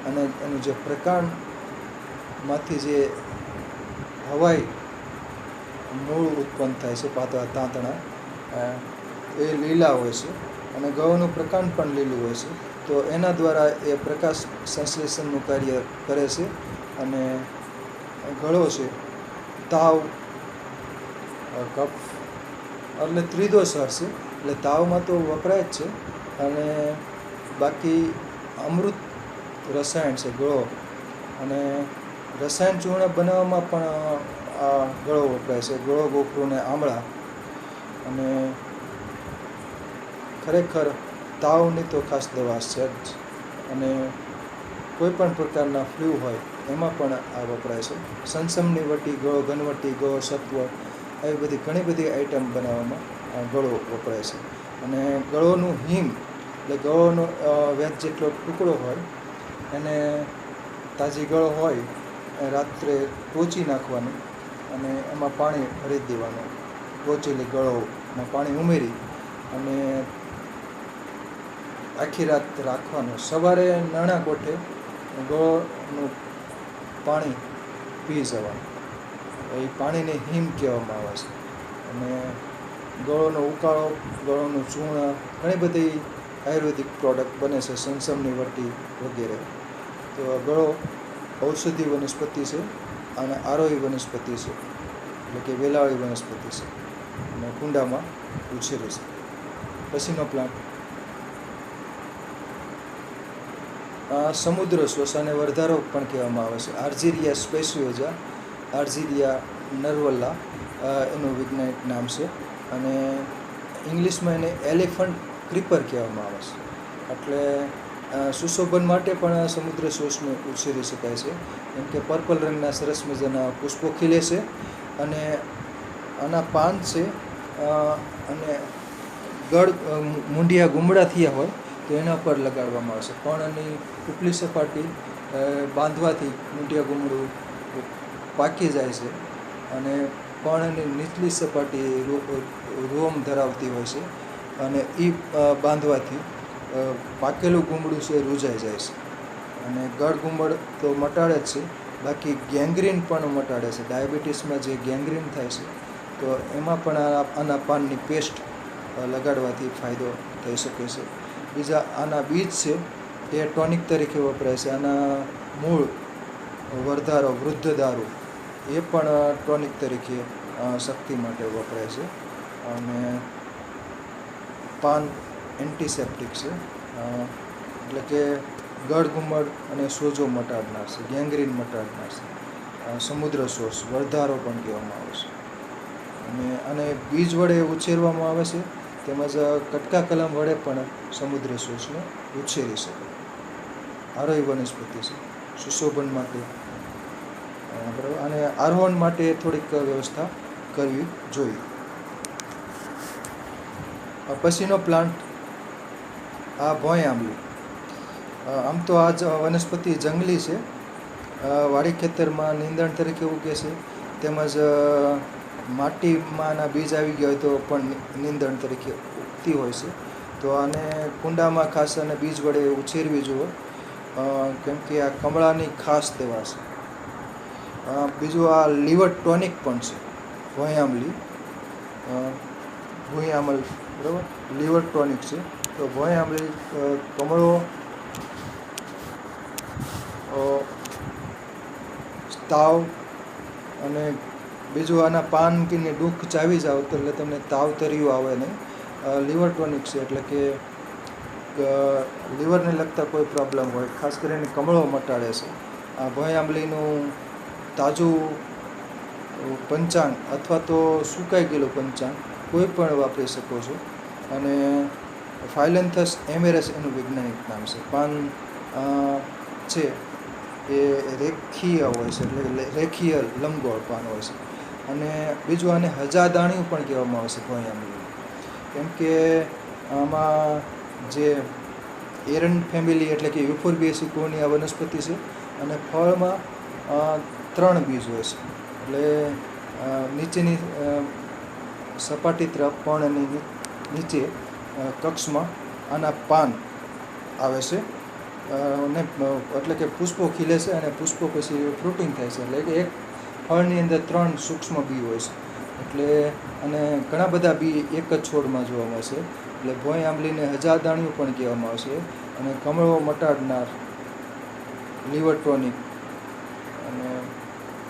અને એનું જે પ્રકાંડમાંથી જે હવાઈ મૂળ ઉત્પન્ન થાય છે પાતળા તાંતણા એ લીલા હોય છે અને ગળનું પ્રકાંડ પણ લીલું હોય છે. તો એના દ્વારા એ પ્રકાશ સંશ્લેષણનું કાર્ય કરે છે અને ગળો છે તાવ કફ એટલે ત્રિદોષ છે. એટલે તાવમાં તો વપરાય જ છે અને બાકી અમૃત રસાયણ છે ગળો, અને રસાયણ ચૂર્ણ બનાવવામાં પણ આ ગળો વપરાય છે. ગળો, ગોખરું ને આમળા. અને ખરેખર તાવની તો ખાસ દવા છે જ, અને કોઈ પણ પ્રકારના ફ્લૂ હોય એમાં પણ આ વપરાય છે. સંસમની વટી, ગળો ઘનવટી, ગળો સત્વ, આવી બધી ઘણી બધી આઈટમ બનાવવામાં ગળો વપરાય છે. અને ગળોનું હિમ એટલે ગળોનો વ્યાજ જેટલો ટુકડો હોય એને તાજી ગળો હોય એ રાત્રે ટોચી નાખવાનું અને એમાં પાણી ભરી દેવાનું. ટોચેલી ગળોમાં પાણી ઉમેરી અને આખી રાત રાખવાનું. સવારે નાણા કોઠે ગળોનું પાણી પી જવાનું. એ પાણીને હિમ કહેવામાં આવે છે. અને ગળોનો ઉકાળો, ગળોનું ચૂર્ણ, ઘણી બધી આયુર્વેદિક પ્રોડક્ટ બને છે, સંસમની વટી વગેરે. તો ગળો ઔષધિ વનસ્પતિ છે અને આરોહી વનસ્પતિ છે, એટલે કે વેલાળી વનસ્પતિ છે, અને કુંડામાં ઉછેરી છે. પછીનો પ્લાન્ટ સમુદ્ર સોસ અને વરધારો પણ કહેવામાં આવે છે. આર્જીરિયા સ્પેસિયોઝા, આર્જીરિયા નરવલ્લા એનું વૈજ્ઞાનિક નામ છે, અને ઇંગ્લિશમાં એને એલિફન્ટ ક્રીપર કહેવામાં આવે છે. એટલે સુશોભન માટે પણ સમુદ્ર સોસને ઉછેરી શકાય છે, કેમ કે પર્પલ રંગના સરસ મજાના પુષ્પો ખીલે છે, અને આના પાન છે અને મૂંડિયા ગુમડા થયા હોય તો એના પર લગાડવામાં આવે છે. પર્ણની ઉપલી સપાટી બાંધવાથી મૂંડિયા ગુમડું પાકી જાય છે, અને પર્ણની નીચલી સપાટી રોમ ધરાવતી હોય છે, અને એ બાંધવાથી પાકેલું ગુમડું છે રૂજાઈ જાય છે. અને ગળ ગુમડ તો મટાડે જ છે, બાકી ગેંગ્રીન પણ મટાડે છે. ડાયાબિટીસમાં જે ગેંગ્રીન થાય છે તો એમાં પણ આના પાનની પેસ્ટ લગાડવાથી ફાયદો થઈ શકે છે. બીજા આના બીજ છે એ ટોનિક તરીકે વપરાય છે. આના મૂળ વરધારો, વૃદ્ધદારો એ પણ ટોનિક તરીકે શક્તિ માટે વપરાય છે. અને પાન એન્ટિસેપ્ટિક છે, એટલે કે ગળ ગુમડ અને સોજો મટાડનાર છે, ગેંગ્રીન મટાડનાર છે. સમુદ્ર સોસ, વરધારો પણ કહેવામાં આવે છે. અને બીજ વડે ઉછેરવામાં આવે છે, તેમજ કટકા કલમ વડે પણ સમુદ્ર સોસને ઉછેરી શકાય. આરોહી વનસ્પતિ છે, સુશોભન માટે બરાબર, અને આરોહણ માટે થોડીક વ્યવસ્થા કરવી જોઈએ. પછીનો પ્લાન્ટ આ ભોંય આંબલી. આમ તો આ વનસ્પતિ જંગલી છે, વાડી ખેતરમાં નીંદણ તરીકે ઉગે છે, તેમજ માટીમાં આના બીજ આવી ગયા હોય તો પણ નીંદણ તરીકે ઉગતી હોય છે. તો આને કુંડામાં ખાસ અને બીજ વડે ઉછેરવી જોઈએ, કેમ કે આ કમળાની ખાસ દવા છે. બીજું આ લીવર ટોનિક પણ છે, ભોંય આંબલી, ભૂંય આમલ, બરાબર, લીવર ટોનિક છે. તો ભોંય આંબલી કમળો, તાવ, અને બીજું આના પાન મૂકીને ડૂખ ચાવી જાવ તો એટલે તમને તાવ તર્યું આવે નહીં. લીવર ટોનિક છે, એટલે કે લીવરને લગતા કોઈ પ્રોબ્લેમ હોય, ખાસ કરીને કમળો મટાડે છે. આ ભોંય આંબલીનું તાજું પંચાંગ અથવા તો સુકાઈ ગયેલું પંચાંગ કોઈ પણ વાપરી શકો છો. અને ફાઇલેન્થસ એમેરસ એનું વૈજ્ઞાનિક નામ છે. પાન છે એ રેખીય હોય છે, એટલે રેખીય લંબગોળ પાન હોય છે. અને બીજું આને હજાદાણિયું પણ કહેવામાં આવે છે ભોંય આંબલી, કેમ કે આમાં જે એરન ફેમિલી એટલે કે યુફોર્બિએસી કુળની આ વનસ્પતિ છે, અને ફળમાં 3 બીજ હોય છે. એટલે નીચેની સપાટી તરફ પર્ણની નીચે કક્ષમાં આના પાન આવે છે અને એટલે કે પુષ્પો ખીલે છે અને પુષ્પો પછી ફ્રૂટિંગ થાય છે. એટલે કે એક ફળની અંદર 3 સૂક્ષ્મ બી હોય છે. એટલે અને ઘણા બધા બી એક જ છોડમાં જોવા મળશે. એટલે ભોંય આંબલીને હજારદાણિયું પણ કહેવામાં આવશે. અને કમળો મટાડનાર, લીવર ટોનિક અને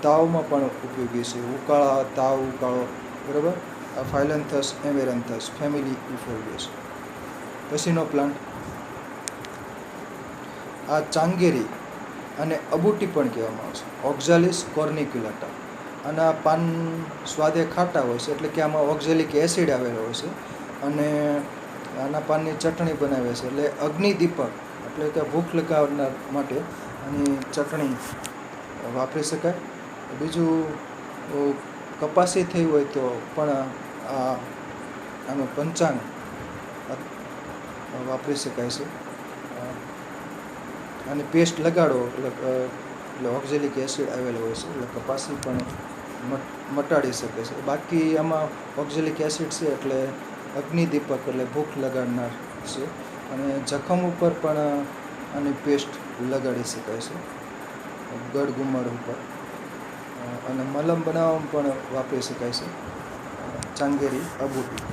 તાવમાં પણ ઉપયોગી છે. ઉકાળા, તાવ, ઉકાળો, બરાબર. આ ફાઇલેન્થસ એમેરન્થસ ફેમિલી યુફોર્બિયસ. પછીનો પ્લાન્ટ આ ચાંગેરી અને અબુટી પણ કહેવામાં આવે છે. ઓક્ઝાલિસ કોર્નિક્યુલાટા. અને આ પાન સ્વાદે ખાટા હોય છે, એટલે કે આમાં ઓક્ઝેલિક એસિડ આવેલો હોય છે. અને આના પાનની ચટણી બનાવે છે. એટલે અગ્નિદીપક, એટલે કે ભૂખ લગાવનાર માટે આની ચટણી વાપરી શકાય. બીજું કપાસી થઈ હોય તો પણ આનું પંચાંગ વાપરી શકાય છે. આની પેસ્ટ લગાડો એટલે ઓક્ઝેલિક એસિડ આવેલો હોય છે, એટલે કપાસી પણ મટાડી શકે છે. બાકી આમાં ઓક્ઝેલિક એસિડ છે એટલે અગ્નિદીપક, એટલે ભૂખ લગાડનાર છે. અને જખમ ઉપર પણ આની પેસ્ટ લગાડી શકાય છે, ગળ ગુમર ઉપર. અને મલમ બનાવવામાં પણ વાપરી શકાય છે. ચાંગેરી અબુટી.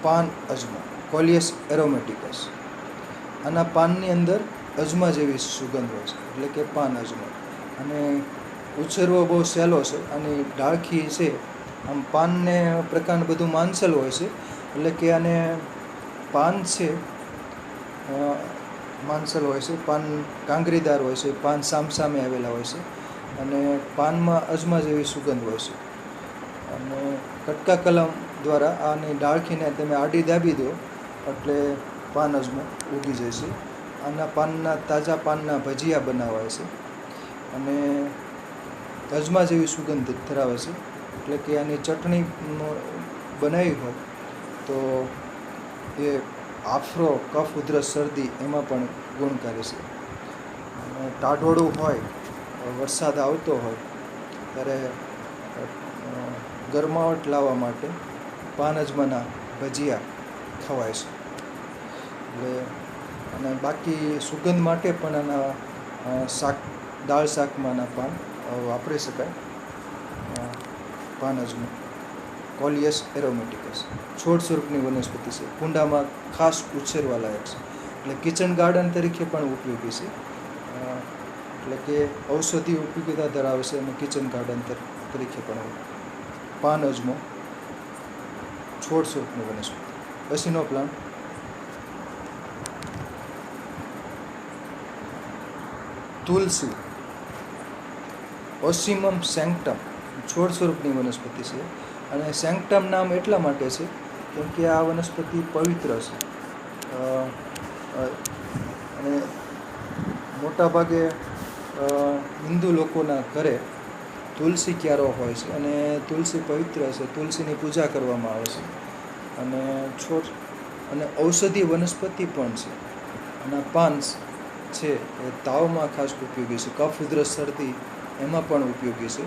પાન અજમો, કોલિયસ એરોમેટિકસ. આના પાનની અંદર અજમા જેવી સુગંધ હોય છે, એટલે કે પાન અજમો. અને ઉછેરવો બહુ સહેલો છે. આની ડાળખી છે, આમ પાનને પ્રકારનું બધું માંસલ હોય છે, એટલે કે આને પાન છે માંસલ હોય છે, પાન કાંગરીદાર હોય છે, પાન સામસામે આવેલા હોય છે. અને પાનમાં અજમા જેવી સુગંધ હોય છે. અને કટકા કલમ દ્વારા આની ડાળખીને તમે આડી દાબી દો એટલે પાન અજમો ઉગી જશે. આના પાનના તાજા પાનના ભજીયા બનાવાય છે. અને અજમા જેવી સુગંધ ધરાવે છે, એટલે કે આની ચટણી બનાવી હોય તો એ આફરો, કફ, ઉધરસ, શરદી એમાં પણ ગુણકારી છે. અને ટાઢોળું હોય, વરસાદ આવતો હોય ત્યારે ગરમાવટ લાવવા માટે પાન અજમાના ભજીયા ખવાય છે. એટલે અને બાકી સુગંધ માટે પણ આના દાળ શાકમાંના પાન વાપરી શકાય. પાન અજમો, કોલિયસ એરોમેટિકસ, છોડ સ્વરૂપની વનસ્પતિ છે. કુંડામાં ખાસ ઉછેરવા લાયક છે. એટલે કિચન ગાર્ડન તરીકે પણ ઉપયોગી છે. એટલે કે ઔષધીય ઉપયોગિતા ધરાવે છે અને કિચન ગાર્ડન તરીકે પણ. પાન અજમો છોડ સ્વરૂપની વનસ્પતિ. પછીનો પ્લાન્ટ તુલસી, ઓસિમમ સેન્ક્ટમ, છોડ સ્વરૂપની વનસ્પતિ છે. અને સેન્ક્ટમ નામ એટલા માટે છે કેમ કે આ વનસ્પતિ પવિત્ર છે. અને મોટાભાગે હિન્દુ લોકોના ઘરે તુલસી ક્યારો હોય છે. અને તુલસી પવિત્ર છે, તુલસીની પૂજા કરવામાં આવે છે. અને છોડ અને ઔષધીય વનસ્પતિ પણ છે. અને પાન છે એ તાવમાં ખાસ ઉપયોગી છે. કફ, ઉધરસ, શરદી એમાં પણ ઉપયોગી છે.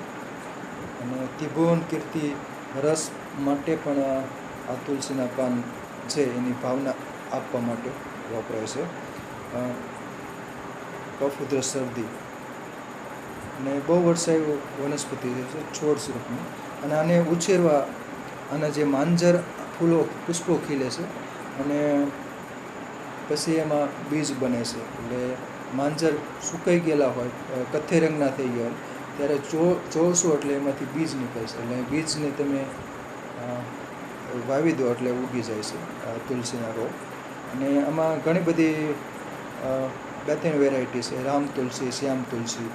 અને ત્રિભુવન કીર્તિ રસ માટે પણ આ તુલસીના પાન છે એની ભાવના આપવા માટે વપરાય છે. કફ, ઉધરસ, શરદી અને બહુ વર્ષાયુ વનસ્પતિ છે, છોડ સ્વરૂપની. અને આને ઉછેરવા આના જે માંજર ફૂલો, પુષ્પો ખીલે છે અને પછી એમાં બીજ બને છે. એટલે માંજર સુકાઈ ગયેલા હોય, કથ્થઈ રંગના થઈ ગયા હોય ત્યારે ચોળશો એટલે એમાંથી બીજ નીકળશે. એટલે બીજને તમે વાવી દો એટલે ઉગી જાય છે તુલસીના રોપ. અને આમાં ઘણી બધી 2-3 વેરાયટી છે. રામ તુલસી, શ્યામ તુલસી,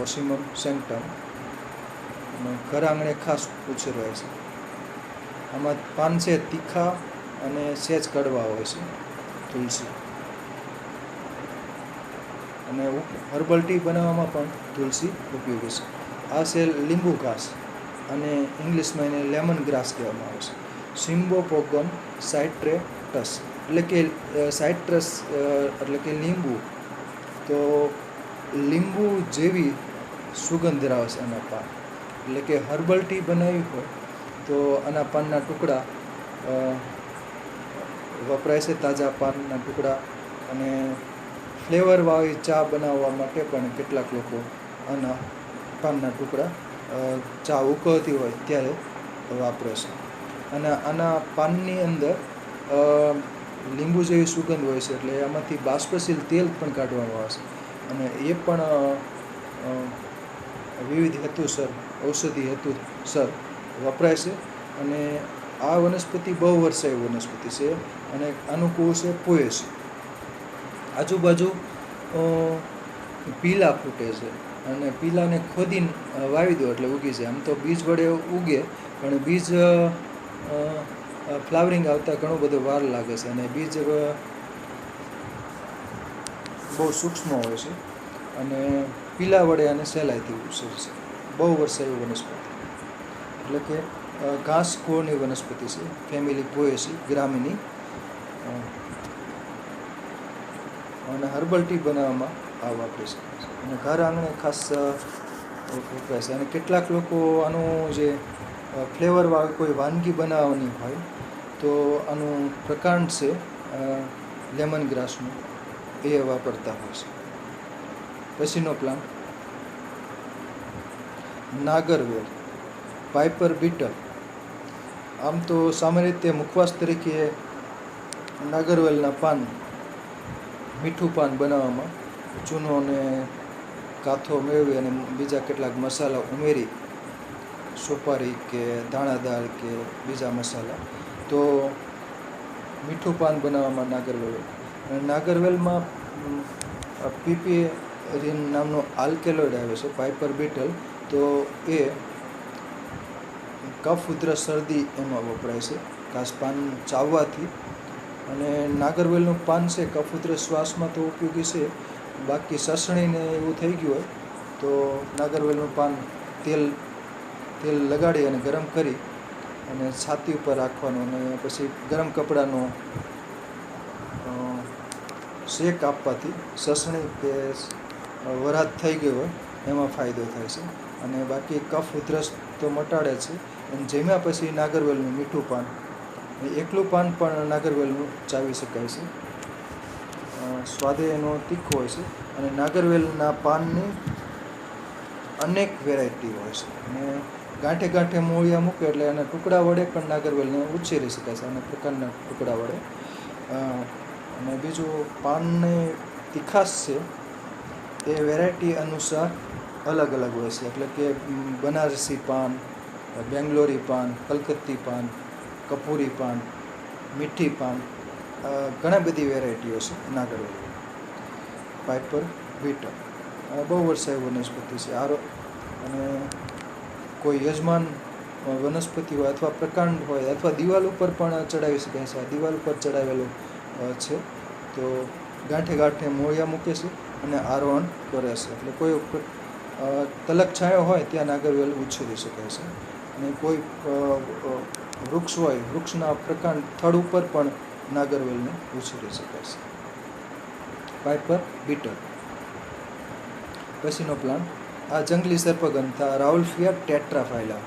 ઓસિમમ સેન્ક્ટમ. અને ઘર આંગણે ખાસ ઉછેરવાય છે. આમાં પાન છે તીખા અને સહેજ કડવા હોય છે તુલસી. અને હર્બલ ટી બનાવવામાં પણ તુલસી ઉપયોગી છે. આ છે લીંબુ ઘાસ, અને ઇંગ્લિશમાં એને લેમન ગ્રાસ કહેવામાં આવે છે. સિમ્બોપોગમ સાઇટ્રેટસ, એટલે કે સાઇટ્રસ એટલે કે લીંબુ. તો લીંબુ જેવી સુગંધ ધરાવે છે આના પાન. એટલે કે હર્બલ ટી બનાવી હોય તો આના પાનના ટુકડા વપરાય છે તાજા પાનના ટુકડા. અને ફ્લેવરવાળી ચા બનાવવા માટે પણ કેટલાક લોકો આના પાનના ટુકડા ચા ઉકળતી હોય ત્યારે વાપરે છે. અને આના પાનની અંદર લીંબુ જેવી સુગંધ હોય છે, એટલે આમાંથી બાષ્પશીલ તેલ પણ કાઢવામાં આવે છે. અને એ પણ વિવિધ હેતુસર, ઔષધિ હેતુસર વપરાય છે. અને આ વનસ્પતિ બહુ વર્ષાયુ વનસ્પતિ છે અને અનુકૂળ છે પોએસી. આજુબાજુ પીલા ફૂટે છે અને પીલાને ખોદીને વાવી દો એટલે ઉગી જાય. આમ તો બીજ વડે ઉગે, પણ બીજ ફ્લાવરિંગ આવતા ઘણો બધો વાર લાગે છે અને બીજ બહુ સૂક્ષ્મ હોય છે અને પીલા વડે આને સહેલાઈથી ઉછેર છે. બહુ વર્ષાયુ વનસ્પતિ એટલે કે ઘાસ કુળની વનસ્પતિ છે, ફેમિલી પોએસી ગ્રામિની. અને હર્બલ ટી બનાવવામાં આ વાપરી શકાય છે અને ઘર આંગણે ખાસ વપરાય છે. અને કેટલાક લોકો આનું જે ફ્લેવરવાળી કોઈ વાનગી બનાવવાની હોય તો આનું પ્રકાંડ છે લેમન ગ્રાસનું, એ વાપરતા હોય છે. પછીનો પ્લાન્ટ નાગરવેલ, પાઇપર બીટલ. આમ તો સામાન્ય રીતે મુખવાસ તરીકે નાગરવેલના પાન, મીઠું પાન બનાવવામાં ચૂનો અને કાથો મેળવી અને બીજા કેટલાક મસાલા ઉમેરી, સોપારી કે ધાણાદાળ કે બીજા મસાલા, તો મીઠું પાન બનાવવામાં નાગરવેલ. અને નાગરવેલમાં પીપેરીન નામનો આલ્કેલોઇડ આવે છે, પાઇપર બીટલ. તો એ કફ, ઉધરસ, શરદી એમાં વપરાય છે, ખાસ પાન ચાવવાથી. અને નાગરવેલનું પાન છે કફ, ઉધરસ, શ્વાસમાં તો ઉપયોગી છે. બાકી સસણીને એવું થઈ ગયું હોય તો નાગરવેલનું પાન તેલ લગાડી અને ગરમ કરી અને છાતી ઉપર રાખવાનું અને પછી ગરમ કપડાનો શેક આપવાથી સસણી કે વરાત થઈ ગઈ હોય એમાં ફાયદો થાય છે. અને બાકી કફ, ઉધરસ તો મટાડે છે. અને જમ્યા પછી નાગરવેલનું મીઠું પાન, એકલું પાન પણ નાગરવેલનું ચાવી શકાય છે. સ્વાદે એનો તીખો હોય છે. અને નાગરવેલના પાનની અનેક વેરાયટી હોય છે. અને ગાંઠે ગાંઠે મૂળિયા મૂકે એટલે એના ટુકડા વડે પણ નાગરવેલને ઉછેરી શકાય છે, આના પ્રકારના ટુકડા વડે. અને બીજું પાનની તીખાશ છે એ વેરાયટી અનુસાર અલગ અલગ હોય છે. એટલે કે બનારસી પાન, બેંગ્લોરી પાન, કલકત્તી પાન, કપૂરી પાન, મીઠી પાન, ઘણા બધી વેરાયટીઓ છે નાગરવેલ. પાઇપર બીટલ બહુ વર્ષાયુ વનસ્પતિ છે. અને કોઈ યજમાન વનસ્પતિ હોય અથવા પ્રકાંડ હોય અથવા દિવાલ ઉપર પણ ચડાવી શકાય છે. આ દિવાલ ઉપર ચડાવેલું છે તો ગાંઠે ગાંઠે મૂળિયા મૂકે છે અને આરોહણ કરે છે. એટલે કોઈ તલક છાંયો હોય ત્યાં નાગરવેલ ઉછેરી શકાય છે. અને કોઈ વૃક્ષ હોય, વૃક્ષના પ્રકાંડ થડ ઉપર પણ નાગરવેલને ઉછેરી શકાય છે. Piper Beatle. પછીનો પ્લાન્ટ આ જંગલી સર્પગંધા, રાઉલ્ફિયા ટેટ્રાફાઇલા.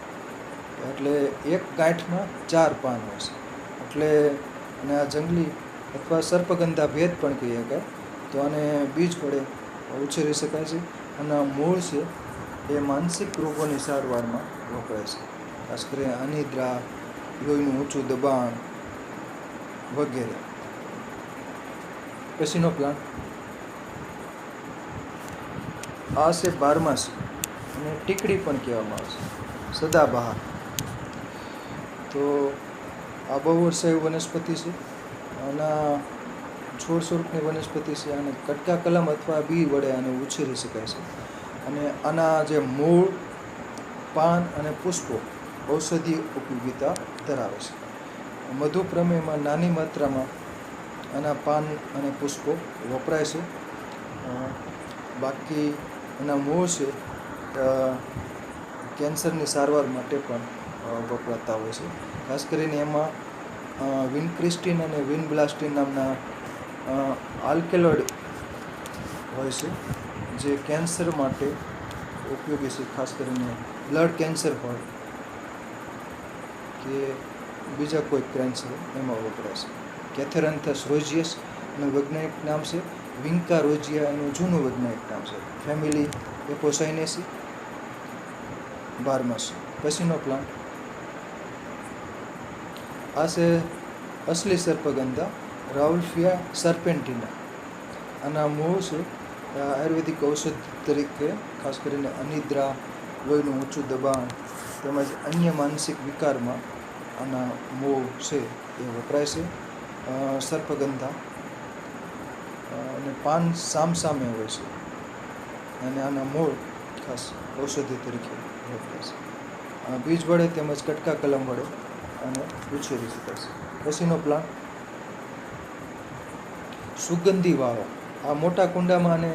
એટલે એક ગાંઠમાં 4 પાન હોય છે. એટલે અને આ જંગલી અથવા સર્પગંધા ભેદ પણ કહી શકાય. તો આને બીજ વડે ઉછેરી શકાય છે. અને મૂળ છે એ માનસિક રોગોની સારવારમાં વપરાય છે, ખાસ કરીને અનિદ્રા, લોહીનું ઊંચું દબાણ વગેરે. પછીનો પ્લાન્ટ આ છે બારમાસી, અને ટીકડી પણ કહેવામાં આવે છે, સદાબહાર. તો આ બહુ વર્ષાયુ વનસ્પતિ છે. આના છોડ સ્વરૂપની વનસ્પતિ છે. અને કટકા કલમ અથવા બી વડે આને ઉછેરી શકાય છે. અને આના જે મૂળ, પાન અને પુષ્પો ઔષધીય ઉપયોગિતા ધરાવે છે. મધુપ્રમેહમાં નાની માત્રામાં આના પાન અને પુષ્પો વપરાય છે. બાકી એના મૂળ છે કેન્સરની સારવાર માટે પણ વપરાતા હોય છે. ખાસ કરીને એમાં વિનક્રિસ્ટીન અને વિનબ્લાસ્ટીન નામના આલ્કેલોઇડ હોય છે જે કેન્સર માટે ઉપયોગી છે. ખાસ કરીને બ્લડ કેન્સર હોય કે બીજા કોઈ ક્રન્ચ છે એમાં વપરાય છે. કેથેરન્થસ રોઝિયસ એનું વૈજ્ઞાનિક નામ છે. વિન્કા રોઝિયા એનું જૂનું વૈજ્ઞાનિક નામ છે. ફેમિલી એપોસાઇનેસી. 12 પછીનો પ્લાન્ટ આ છે અસલી સર્પગંધા, રાઉલ્ફિયા સર્પેન્ટિના. આના મૂળ છે આયુર્વેદિક ઔષધ તરીકે ખાસ કરીને અનિદ્રા, લોહીનું ઊંચું દબાણ તેમજ અન્ય માનસિક વિકારમાં આના મૂળ છે એ વપરાય છે. સર્પગંધા અને પાન સામસામે હોય છે અને આના મૂળ ખાસ ઔષધિ તરીકે વપરાય છે. બીજ વડે તેમજ કટકા કલમ વડે અને ઉછેરી શકાય છે. પછીનો પ્લાન્ટ સુગંધી વાળો. આ મોટા કુંડામાં આને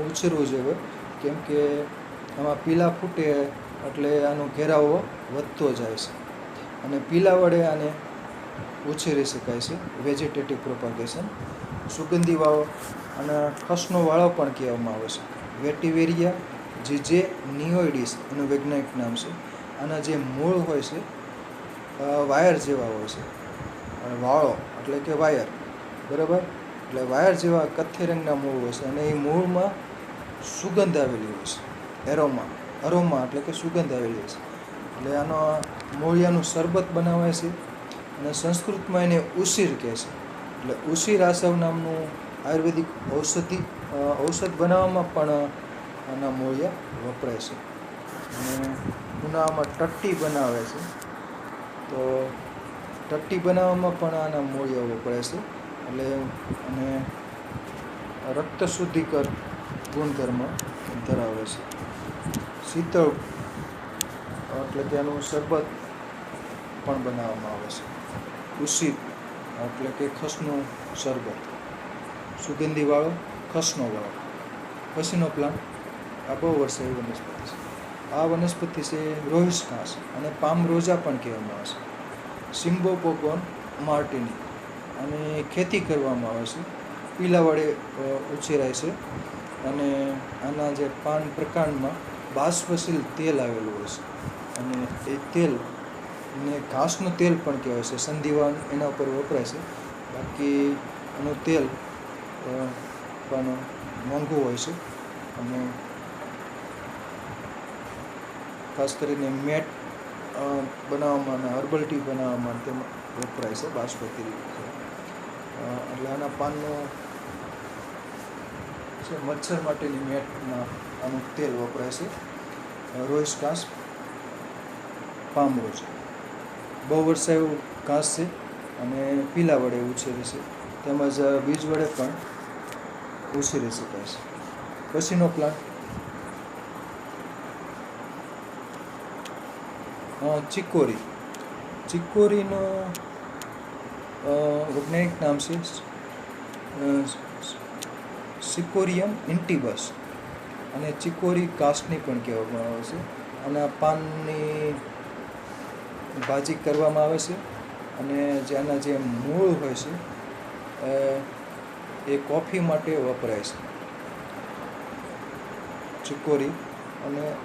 ઉછેરવું જોઈએ, કેમ કે આમાં પીલા ફૂટે એટલે આનો ઘેરાવો વધતો જાય છે અને પીલા વડે આને ઉછેરી શકાય છે. Vegetative propagation. સુગંધી વાળો અને ખસનો વાળો પણ કહેવામાં આવે છે. વેટિવેરિયા જીજે નિયોઇડિસ એનું વૈજ્ઞાનિક નામ છે. આના જે મૂળ હોય છે વાયર જેવા હોય છે. વાળો એટલે કે વાયર, બરાબર, એટલે વાયર જેવા કથ્થઈ રંગના મૂળ હોય છે અને એ મૂળમાં સુગંધ આવેલી હોય છે. અરોમા એટલે કે સુગંધ આવેલી હોય છે. એટલે આનો મૂળિયાનું શરબત બનાવાય છે અને સંસ્કૃતમાં એને ઉસીર કહે છે. એટલે ઉસીર આસવ નામનું આયુર્વેદિક ઔષધ બનાવવામાં પણ આના મૂળિયા વપરાય છે. અને ઉનાળામાં ટટ્ટી બનાવે છે, તો ટટ્ટી બનાવવામાં પણ આના મૂળિયા વપરાય છે. એટલે અને રક્ત શુદ્ધિકર ગુણધર્મ ધરાવે છે. શીતળ એટલે કે આનું શરબત પણ બનાવવામાં આવે છે. ઉસીર એટલે કે ખસનું શરબત. સુગંધીવાળો, ખસનો વાળો. પછીનો પ્લાન્ટ આ બહુ વર્ષાયુ વનસ્પતિ છે. આ વનસ્પતિ છે રોહિસ ઘાસ અને પામ રોજા પણ કહેવામાં આવે છે. સિમ્બોપોગોન માર્ટિની. અને ખેતી કરવામાં આવે છે. પીલા વડે ઉછેરાય છે અને આના જે પાન પ્રકાંડમાં બાષ્પશીલ તેલ આવેલું હોય છે અને એ તેલને ઘાસનું તેલ પણ કહેવાય છે. સંધિવાન એના ઉપર વપરાય છે. બાકી એનું તેલ પણ મોંઘું હોય છે અને ખાસ કરીને મેટ બનાવવામાં અને હર્બલ ટી બનાવવામાં તેમાં વપરાય છે બાષ્પતિ રીતે. એટલે આના પાનનો છે મચ્છર માટેની મેટમાં આનું તેલ વપરાય છે. રોઈસ ઘાસ, પામ રોજ બહુ વર્ષાયું ઘાસ છે અને પીલા વડે ઉછેરે છે તેમજ બીજ વડે પણ ઉછેરી શકાય છે. પછીનો પ્લાન્ટ ચિકોરી. ચિકોરીનો વૈજ્ઞાનિક નામ છે સિકોરિયમ ઇન્ટિબસ અને ચિકોરી કાસ્ટની પણ કહેવામાં આવે છે. આના પાનની ભાજી કરવામાં આવે છે અને જેના જે મૂળ હોય છે એ કોફી માટે વપરાય છે. ચિકોરી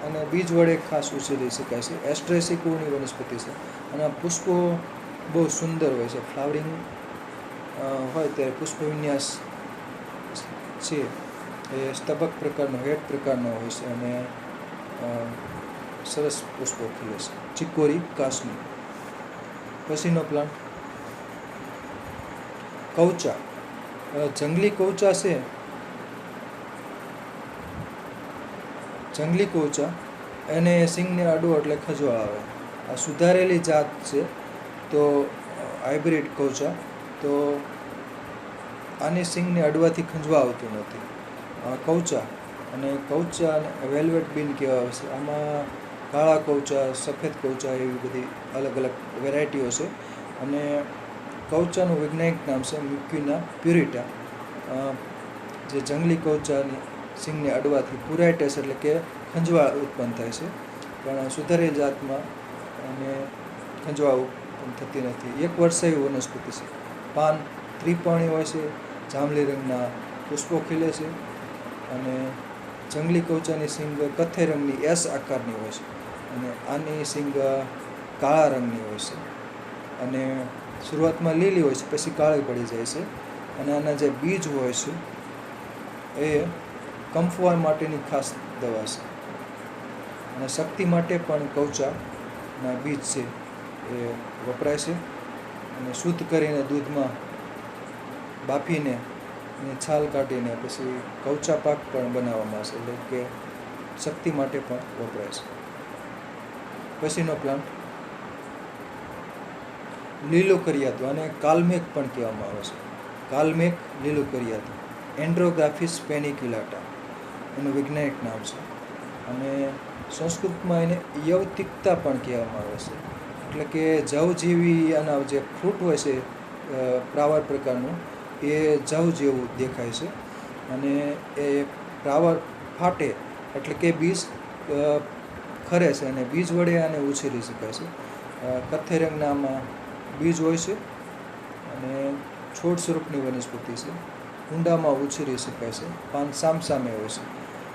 અને બીજ વડે ખાસ ઉછેરી શકાય છે. એસ્ટ્રેસી કુળની વનસ્પતિ છે અને પુષ્પો બહુ સુંદર હોય છે. ફ્લાવરિંગ હોય ત્યારે પુષ્પ વિન્યાસ છે એ સ્તબક પ્રકારનો, હેડ પ્રકારનો હોય છે અને સરસ પુષ્પો ખીલે છે. ચિકોરી કાસની. પછીનો પ્લાન્ટ કૌચા. જંગલી કૌચા છે, જંગલી કૌચા એને સિંગને અડવો એટલે ખજવા આવે. આ સુધારેલી જાત છે, તો હાઇબ્રિડ કૌચા, તો આની સિંગને અડવાથી ખંજવા આવતું નથી. કૌચા અને વેલ્વેટ બીન કહેવાય છે. આમાં કાળા કૌચા, સફેદ કૌચા એવી બધી અલગ અલગ વેરાયટીઓ છે અને કૌચાનું વૈજ્ઞાનિક નામ છે મ્યુક્યુના પ્યુરિટા. જે જંગલી કૌચાની સિંગને અડવાથી પુરાઇટસ એટલે કે ખંજવાળ ઉત્પન્ન થાય છે, પણ સુધારેલ જાતમાં અને ખંજવાળ ઉત્પન્ન થતી નથી. એક વર્ષાયુ વનસ્પતિ છે. પાન ત્રિપર્ણી હોય છે, જાંબલી રંગના પુષ્પો ખીલે છે અને જંગલી કૌચાની સિંગ કથ્થઈ રંગની એસ આકારની હોય છે અને આની સિંગ કાળા રંગની હોય છે. અને શરૂઆતમાં લીલી હોય છે, પછી કાળી પડી જાય છે. અને આના જે બીજ હોય છે એ કંફવા માટેની ખાસ દવા છે. અને શક્તિ માટે પણ કૌચાના બીજ છે એ વપરાય છે. અને શુદ્ધ કરીને દૂધમાં બાફીને એની છાલ કાઢીને પછી કૌચા પાક પણ બનાવવામાં આવે છે, એટલે કે શક્તિ માટે પણ વપરાય છે. પછીનો પ્લાન્ટ લીલું કરિયાતું, અને કાલમેઘ પણ કહેવામાં આવે છે. કાલમેઘ, લીલું કરિયાતું, એન્ડ્રોગ્રાફિસ પેનિક્યુલાટા એનું વૈજ્ઞાનિક નામ છે. અને સંસ્કૃતમાં એને યવતિકતા પણ કહેવામાં આવે છે. એટલે કે જવ જેવી આના જે ફ્રૂટ હોય છે પ્રાવર પ્રકારનું, એ જવ જેવું દેખાય છે. અને એ પ્રાવર ફાટે એટલે કે બીજ ખરે છે, અને બીજ વડે આને ઉછેરી શકાય છે. કથ્થઈ રંગના આમાં બીજ હોય છે, અને છોડ સ્વરૂપની વનસ્પતિ છે. કુંડામાં ઉછેરી શકાય છે. પાન સામસામે હોય છે.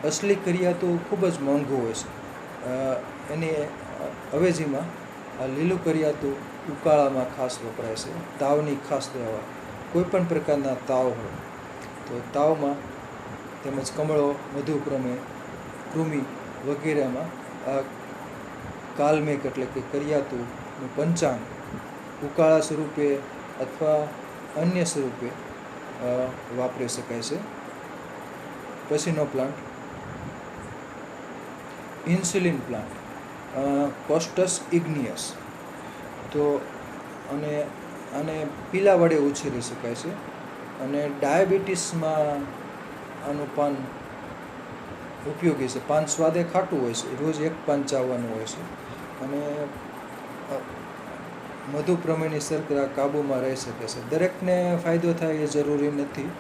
અસલી કરિયાતું ખૂબ જ મોંઘું હોય છે. એની અવેજીમાં આ લીલું કરિયાતું ઉકાળામાં ખાસ વપરાય છે. તાવની ખાસ દવા, કોઈ પણ પ્રકારના તાવ હોય તો તાવમાં તેમજ કમળો, મધુપ્રમેહ, કૃમિ વગેરેમાં આ કાલમેઘ એટલે કે કરિયાતુંનું પંચાંગ ઉકાળા સ્વરૂપે અથવા અન્ય સ્વરૂપે વાપરી શકાય છે. પછીનો પ્લાન્ટ ઇન્સ્યુલિન પ્લાન્ટ, કોસ્ટસ ઇગ્નિયસ. તો આને પીલા વડે ઉછેરી શકાય છે. અને ડાયાબિટીસમાં આનું પાન ઉપયોગી છે. પાન સ્વાદે ખાટું હોય છે, રોજ એક પાન ચાવવાનું હોય છે. અને મધુપ્રમેહની શર્કરા કાબૂમાં રહી શકે છે. દરેકને ફાયદો થાય એ જરૂરી નથી,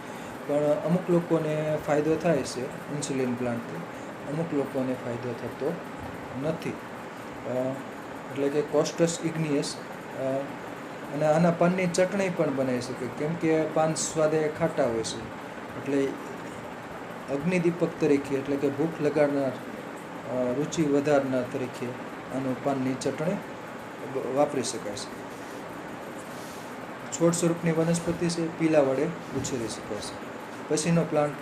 પણ અમુક લોકોને ફાયદો થાય છે ઇન્સ્યુલિન પ્લાન્ટથી, અમુક લોકોને ફાયદો થતો નથી. એટલે કે કોસ્ટસ ઇગ્નિયસ. અને આના પાનની ચટણી પણ બનાવી શકે, કેમ કે પાન સ્વાદે ખાટા હોય છે. એટલે અગ્નિદીપક તરીકે, એટલે કે ભૂખ લગાડનાર, રુચિ વધારનાર તરીકે આનું પાનની ચટણી વાપરી શકાય છે. છોડ સ્વરૂપની વનસ્પતિ છે, પીલા વડે ઉછેરી શકાય છે. પછીનો પ્લાન્ટ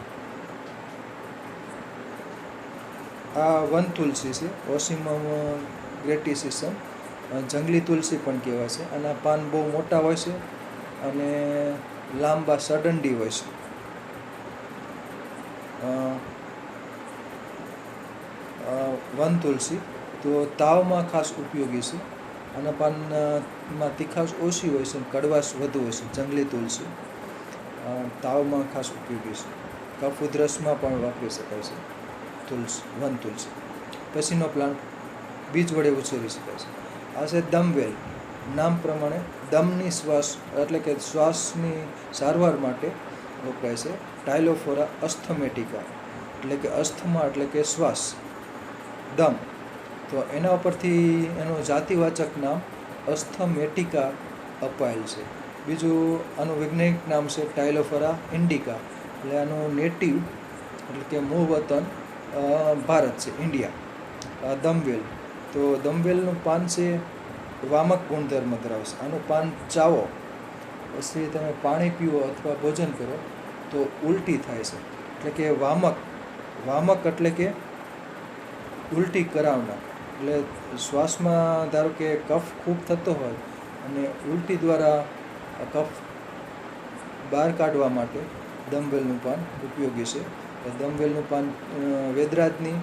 આ વન તુલસી છે, ઓસિમમ ગ્રેટિસિસમ, જંગલી તુલસી પણ કહેવાય છે. આના પાન બહુ મોટા હોય છે અને લાંબા સડંડી હોય છે. વન તુલસી તો તાવમાં ખાસ ઉપયોગી છે. આના પાનમાં તીખાશ ઓછી હોય છે, કડવાશ વધુ હોય છે. જંગલી તુલસી તાવમાં ખાસ ઉપયોગી છે. કફ ઉધરસમાં પણ વાપરી શકાય છે વન તુલસી. પછીનો પ્લાન્ટ બીજ વડે ઉછેરી શકાય છે. આ છે દમવેલ. નામ પ્રમાણે દમની શ્વાસ એટલે કે શ્વાસની સારવાર માટે વપરાય છે. ટાઇલોફોરા અસ્થમેટિકા એટલે કે અસ્થમા એટલે કે શ્વાસ, દમ. તો એના ઉપરથી એનું જાતિવાચક નામ અસ્થમેટિકા અપાયેલ છે. બીજું આનું વૈજ્ઞાનિક નામ છે ટાઇલોફોરા ઇન્ડિકા. એટલે આનું નેટિવ એટલે કે મૂળ વતન ભારત છે, ઇન્ડિયા. દમવેલ, તો દમવેલનું પાન છે વામક ગુણધર્મ ધરાવે છે. આનું પાન ચાવો પછી તમે પાણી પીવો અથવા ભોજન કરો તો ઉલટી થાય છે. એટલે કે વામક એટલે કે ઉલટી કરાવનાર. એટલે શ્વાસમાં ધારો કે કફ ખૂબ થતો હોય અને ઉલટી દ્વારા કફ બહાર કાઢવા માટે દમવેલનું પાન ઉપયોગી છે. દમવેલનું પાન વેદરાજની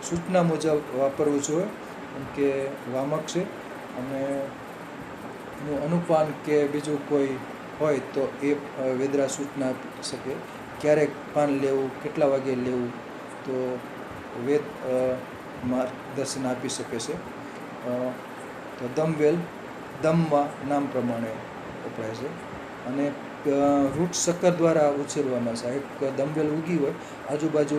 સૂચના મુજબ વાપરવું જોઈએ, કેમ કે વામક છે. અને એનું અનુપાન કે બીજું કોઈ હોય તો એ વેદરા સૂચના આપી શકે, ક્યારેક પાન લેવું, કેટલા વાગે લેવું, તો વેદ માર્ગદર્શન આપી શકે છે. તો દમવેલ દમમાં નામ પ્રમાણે વપરાય છે. અને રૂટ શક્કર દ્વારા ઉછેરવામાં છે. એક દમવેલ ઉગી હોય, આજુબાજુ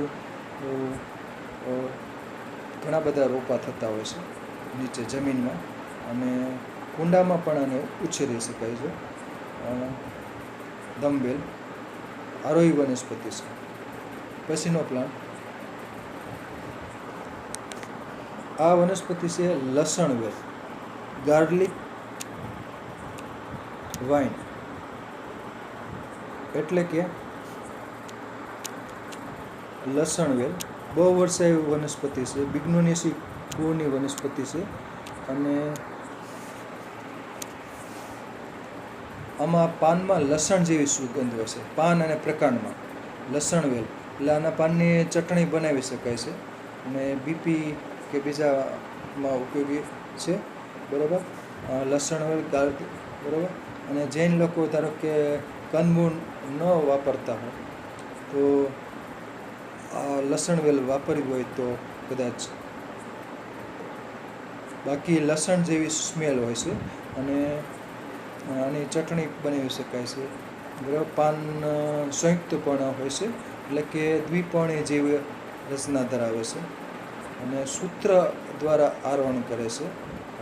ઘણા બધા રોપા થતા હોય છે નીચે જમીનમાં, અને કુંડામાં પણ આને ઉછેરી શકાય છે. દમવેલ આરોહી વનસ્પતિ છે. પછીનો પ્લાન્ટ આ વનસ્પતિ છે લસણ વેલ, ગાર્લિક વાઇન એટલે કે લસણ વેલ બહુ વર્ષાયુ વનસ્પતિ છે, બિગ્નોનેસી કુળની વનસ્પતિ છે અને આમાં પાનમાં લસણ જેવી સુગંધ હોય છે. પાન અને પ્રકાંડમાં લસણ વેલ એટલે આના પાનની ચટણી બનાવી શકાય છે અને બીપી કે બીજામાં ઉપયોગી છે. બરાબર, લસણ વેલ ગાર્લિક, બરાબર. અને જૈન લોકો ધારો કે કંદમૂળ ન વાપરતા હોય તો લસણ વેલ વાપરવી હોય તો કદાચ, બાકી લસણ જેવી સ્મેલ હોય છે અને આની ચટણી બનાવી શકાય છે. બરાબર, પાન સંયુક્તપર્ણ હોય છે એટલે કે દ્વિપર્ણી જેવી રચના ધરાવે છે અને સૂત્ર દ્વારા આરોહણ કરે છે.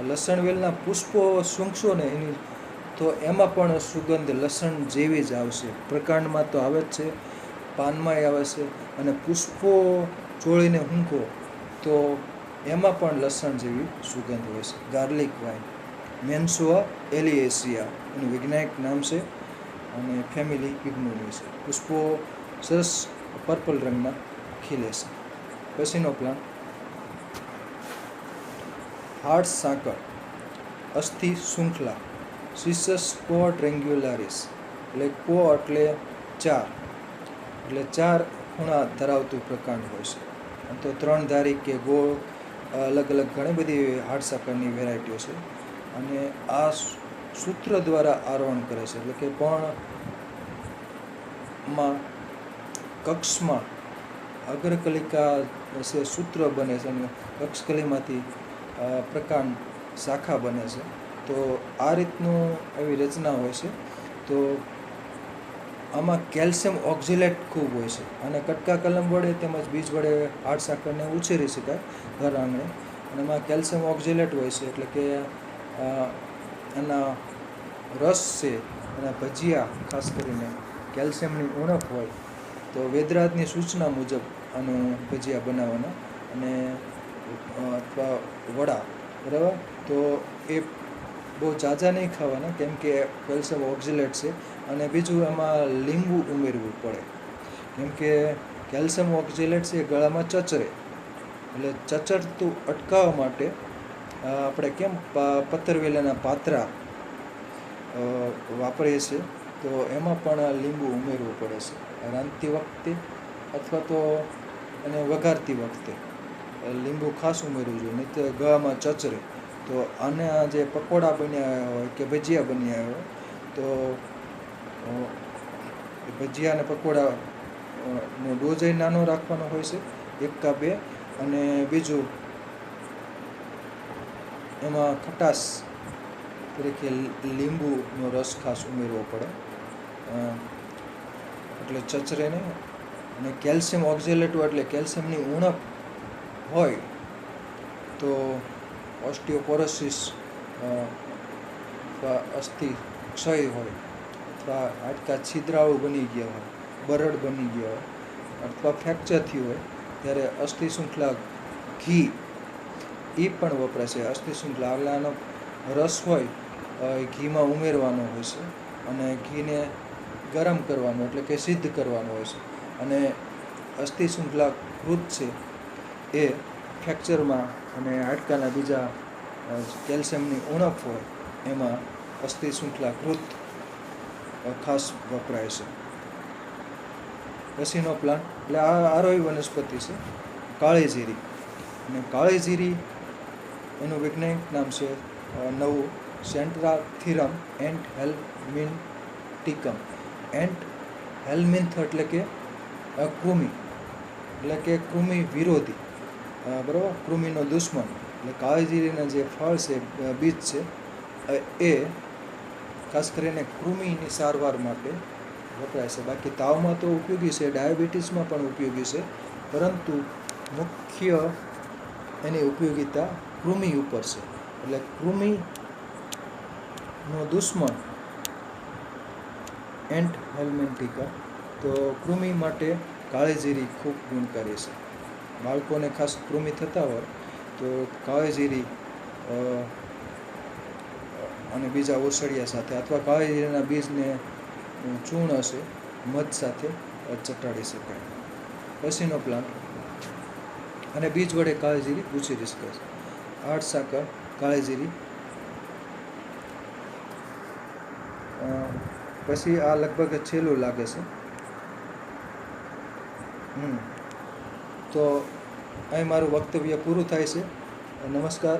લસણ વેલના પુષ્પો સૂંઘશો ને એની તો એમાં પણ સુગંધ લસણ જેવી જ આવશે. પ્રકાંડમાં તો આવે જ છે, પાનમાંય આવે છે અને પુષ્પો ચોળીને ઊંઘો તો એમાં પણ લસણ જેવી સુગંધ હોય છે. ગાર્લિક વાઇન મેન્સોઆ એલિએસિયા એનું વૈજ્ઞાનિક નામ છે અને ફેમિલી બિગ્નોની છે. પુષ્પો સરસ પર્પલ રંગના ખીલે છે. પછીનો પ્લાન્ટ હાર્ડ સાંકળ અસ્થિ શૃંખલા સિસસ ક્વોડ્રેંગ્યુલારિસ એટલે ક્વો એટલે 4 એટલે 4 ખૂણા ધરાવતું પ્રકાંડ હોય છે. તો 3 ધારી કે ગોળ અલગ અલગ ઘણી બધી હાર્ડ સાંકળની વેરાયટીઓ છે અને આ સૂત્ર દ્વારા આરોહણ કરે છે એટલે કે પર્ણમાં કક્ષમાં અગ્રકલિકા છે, સૂત્ર બને છે અને કક્ષકલીમાંથી પ્રકાંડ શાખા બને છે. તો આ રીતનું એવી રચના હોય છે. તો આમાં કેલ્શિયમ ઓક્ઝેલેટ ખૂબ હોય છે અને કટકા કલમ વડે તેમજ બીજ વડે હાર્ડ સાંકળને ઉછેરી શકાય ઘર આંગણે. અને એમાં કેલ્શિયમ ઓક્ઝેલેટ હોય છે એટલે કે એના રસ છે, એના ભજીયા ખાસ કરીને કેલ્શિયમની ઉણપ હોય તો વેદરાજની સૂચના મુજબ આનું ભજીયા બનાવવાના અને અથવા વડા, બરાબર. તો એ બહુ ઝાઝા નહીં ખાવાના કેમ કે કેલ્શિયમ ઓક્ઝેલેટ છે અને બીજું એમાં લીંબુ ઉમેરવું પડે કેમ કે કેલ્શિયમ ઓક્ઝેલેટ છે એ ગળામાં ચચરે એટલે ચચરતું અટકાવવા માટે આપણે કેમ પતરવેલાના પાત્રા વાપરીએ છીએ તો એમાં પણ લીંબુ ઉમેરવું પડે છે રાંધતી વખતે અથવા તો એને વઘારતી વખતે લીંબુ ખાસ ઉમેરવું જોઈએ, નહીં તો ગળામાં ચચરે. તો આના જે પકોડા બન્યા હોય કે ભજીયા બન્યા હોય તો ભજીયા અને પકોડા નો ડોઝ નાનો રાખવાનો હોય છે, 1 કે 2. અને બીજું એમાં ખટાશ તરીકે લીંબુનો રસ ખાસ ઉમેરવો પડે એટલે ચચરે નહીં. અને કેલ્શિયમ ઓક્ઝેલેટ એટલે કેલ્શિયમની ઉણપ હોય તો ઓસ્ટિયોપોરોસિસ અથવા અસ્થિ ક્ષય હોય અથવા હાડકાં છિદ્રાળુ બની ગયા હોય, બરડ બની ગયા હોય અથવા ફ્રેક્ચર થયું હોય ત્યારે અસ્થિ શૃંખલા ઘી એ પણ વપરાય છે. અસ્થિ શૃંખલા એટલે આનો રસ હોય એ ઘીમાં ઉમેરવાનો હોય છે અને ઘીને ગરમ કરવાનો એટલે કે સિદ્ધ કરવાનો હોય છે. અને અસ્થિ શૃંખલા કૃત છે એ ફ્રેક્ચરમાં અને હાડકાના બીજા કેલ્શિયમની ઉણપ હોય એમાં અસ્થિ શૃંખલા કૃત ખાસ વપરાય છે. પછીનો પ્લાન્ટ એટલે આ આરોહી વનસ્પતિ છે કાળી જીરી. અને કાળી જીરી એનું વૈજ્ઞાનિક નામ છે નવું સેન્ટ્રાથીરમ એન્ટ હેલ્મિન્ટિકમ. એન્ટ હેલ્મિન્થ એટલે કે કૃમિ એટલે કે કૃમિ વિરોધી, બરાબર, કૃમિનો દુશ્મન. એટલે કાળી જીરીના જે ફળ છે, બીજ છે એ ખાસ કરીને કૃમિની સારવાર માટે વપરાય છે. બાકી તાવમાં તો ઉપયોગી છે, ડાયાબિટીસમાં પણ ઉપયોગી છે, પરંતુ મુખ્ય એની ઉપયોગિતા કૃમિ ઉપર છે. એટલે કૃમિનો દુશ્મન એન્ટ હેલ્મિન્ટિકા. તો કૃમિ માટે કાળી જીરી ખૂબ ગુણકારી છે. બાળકોને ખાસ કૃમિ થતા હોય તો કાળી જીરી અને બીજા ઓસડિયા સાથે અથવા કાળીજીરીના બીજને ચૂર્ણ હશે મધ સાથે ચટાડી શકાય. પછીનો પ્લાન્ટ, અને બીજ વડે કાળીજીરી ઉછેરી શકાય છે. 8 સાકર કાળીજીરી. પછી આ લગભગ છેલ્લું લાગે છે. તો અહીં મારું વક્તવ્ય પૂરું થાય છે. નમસ્કાર.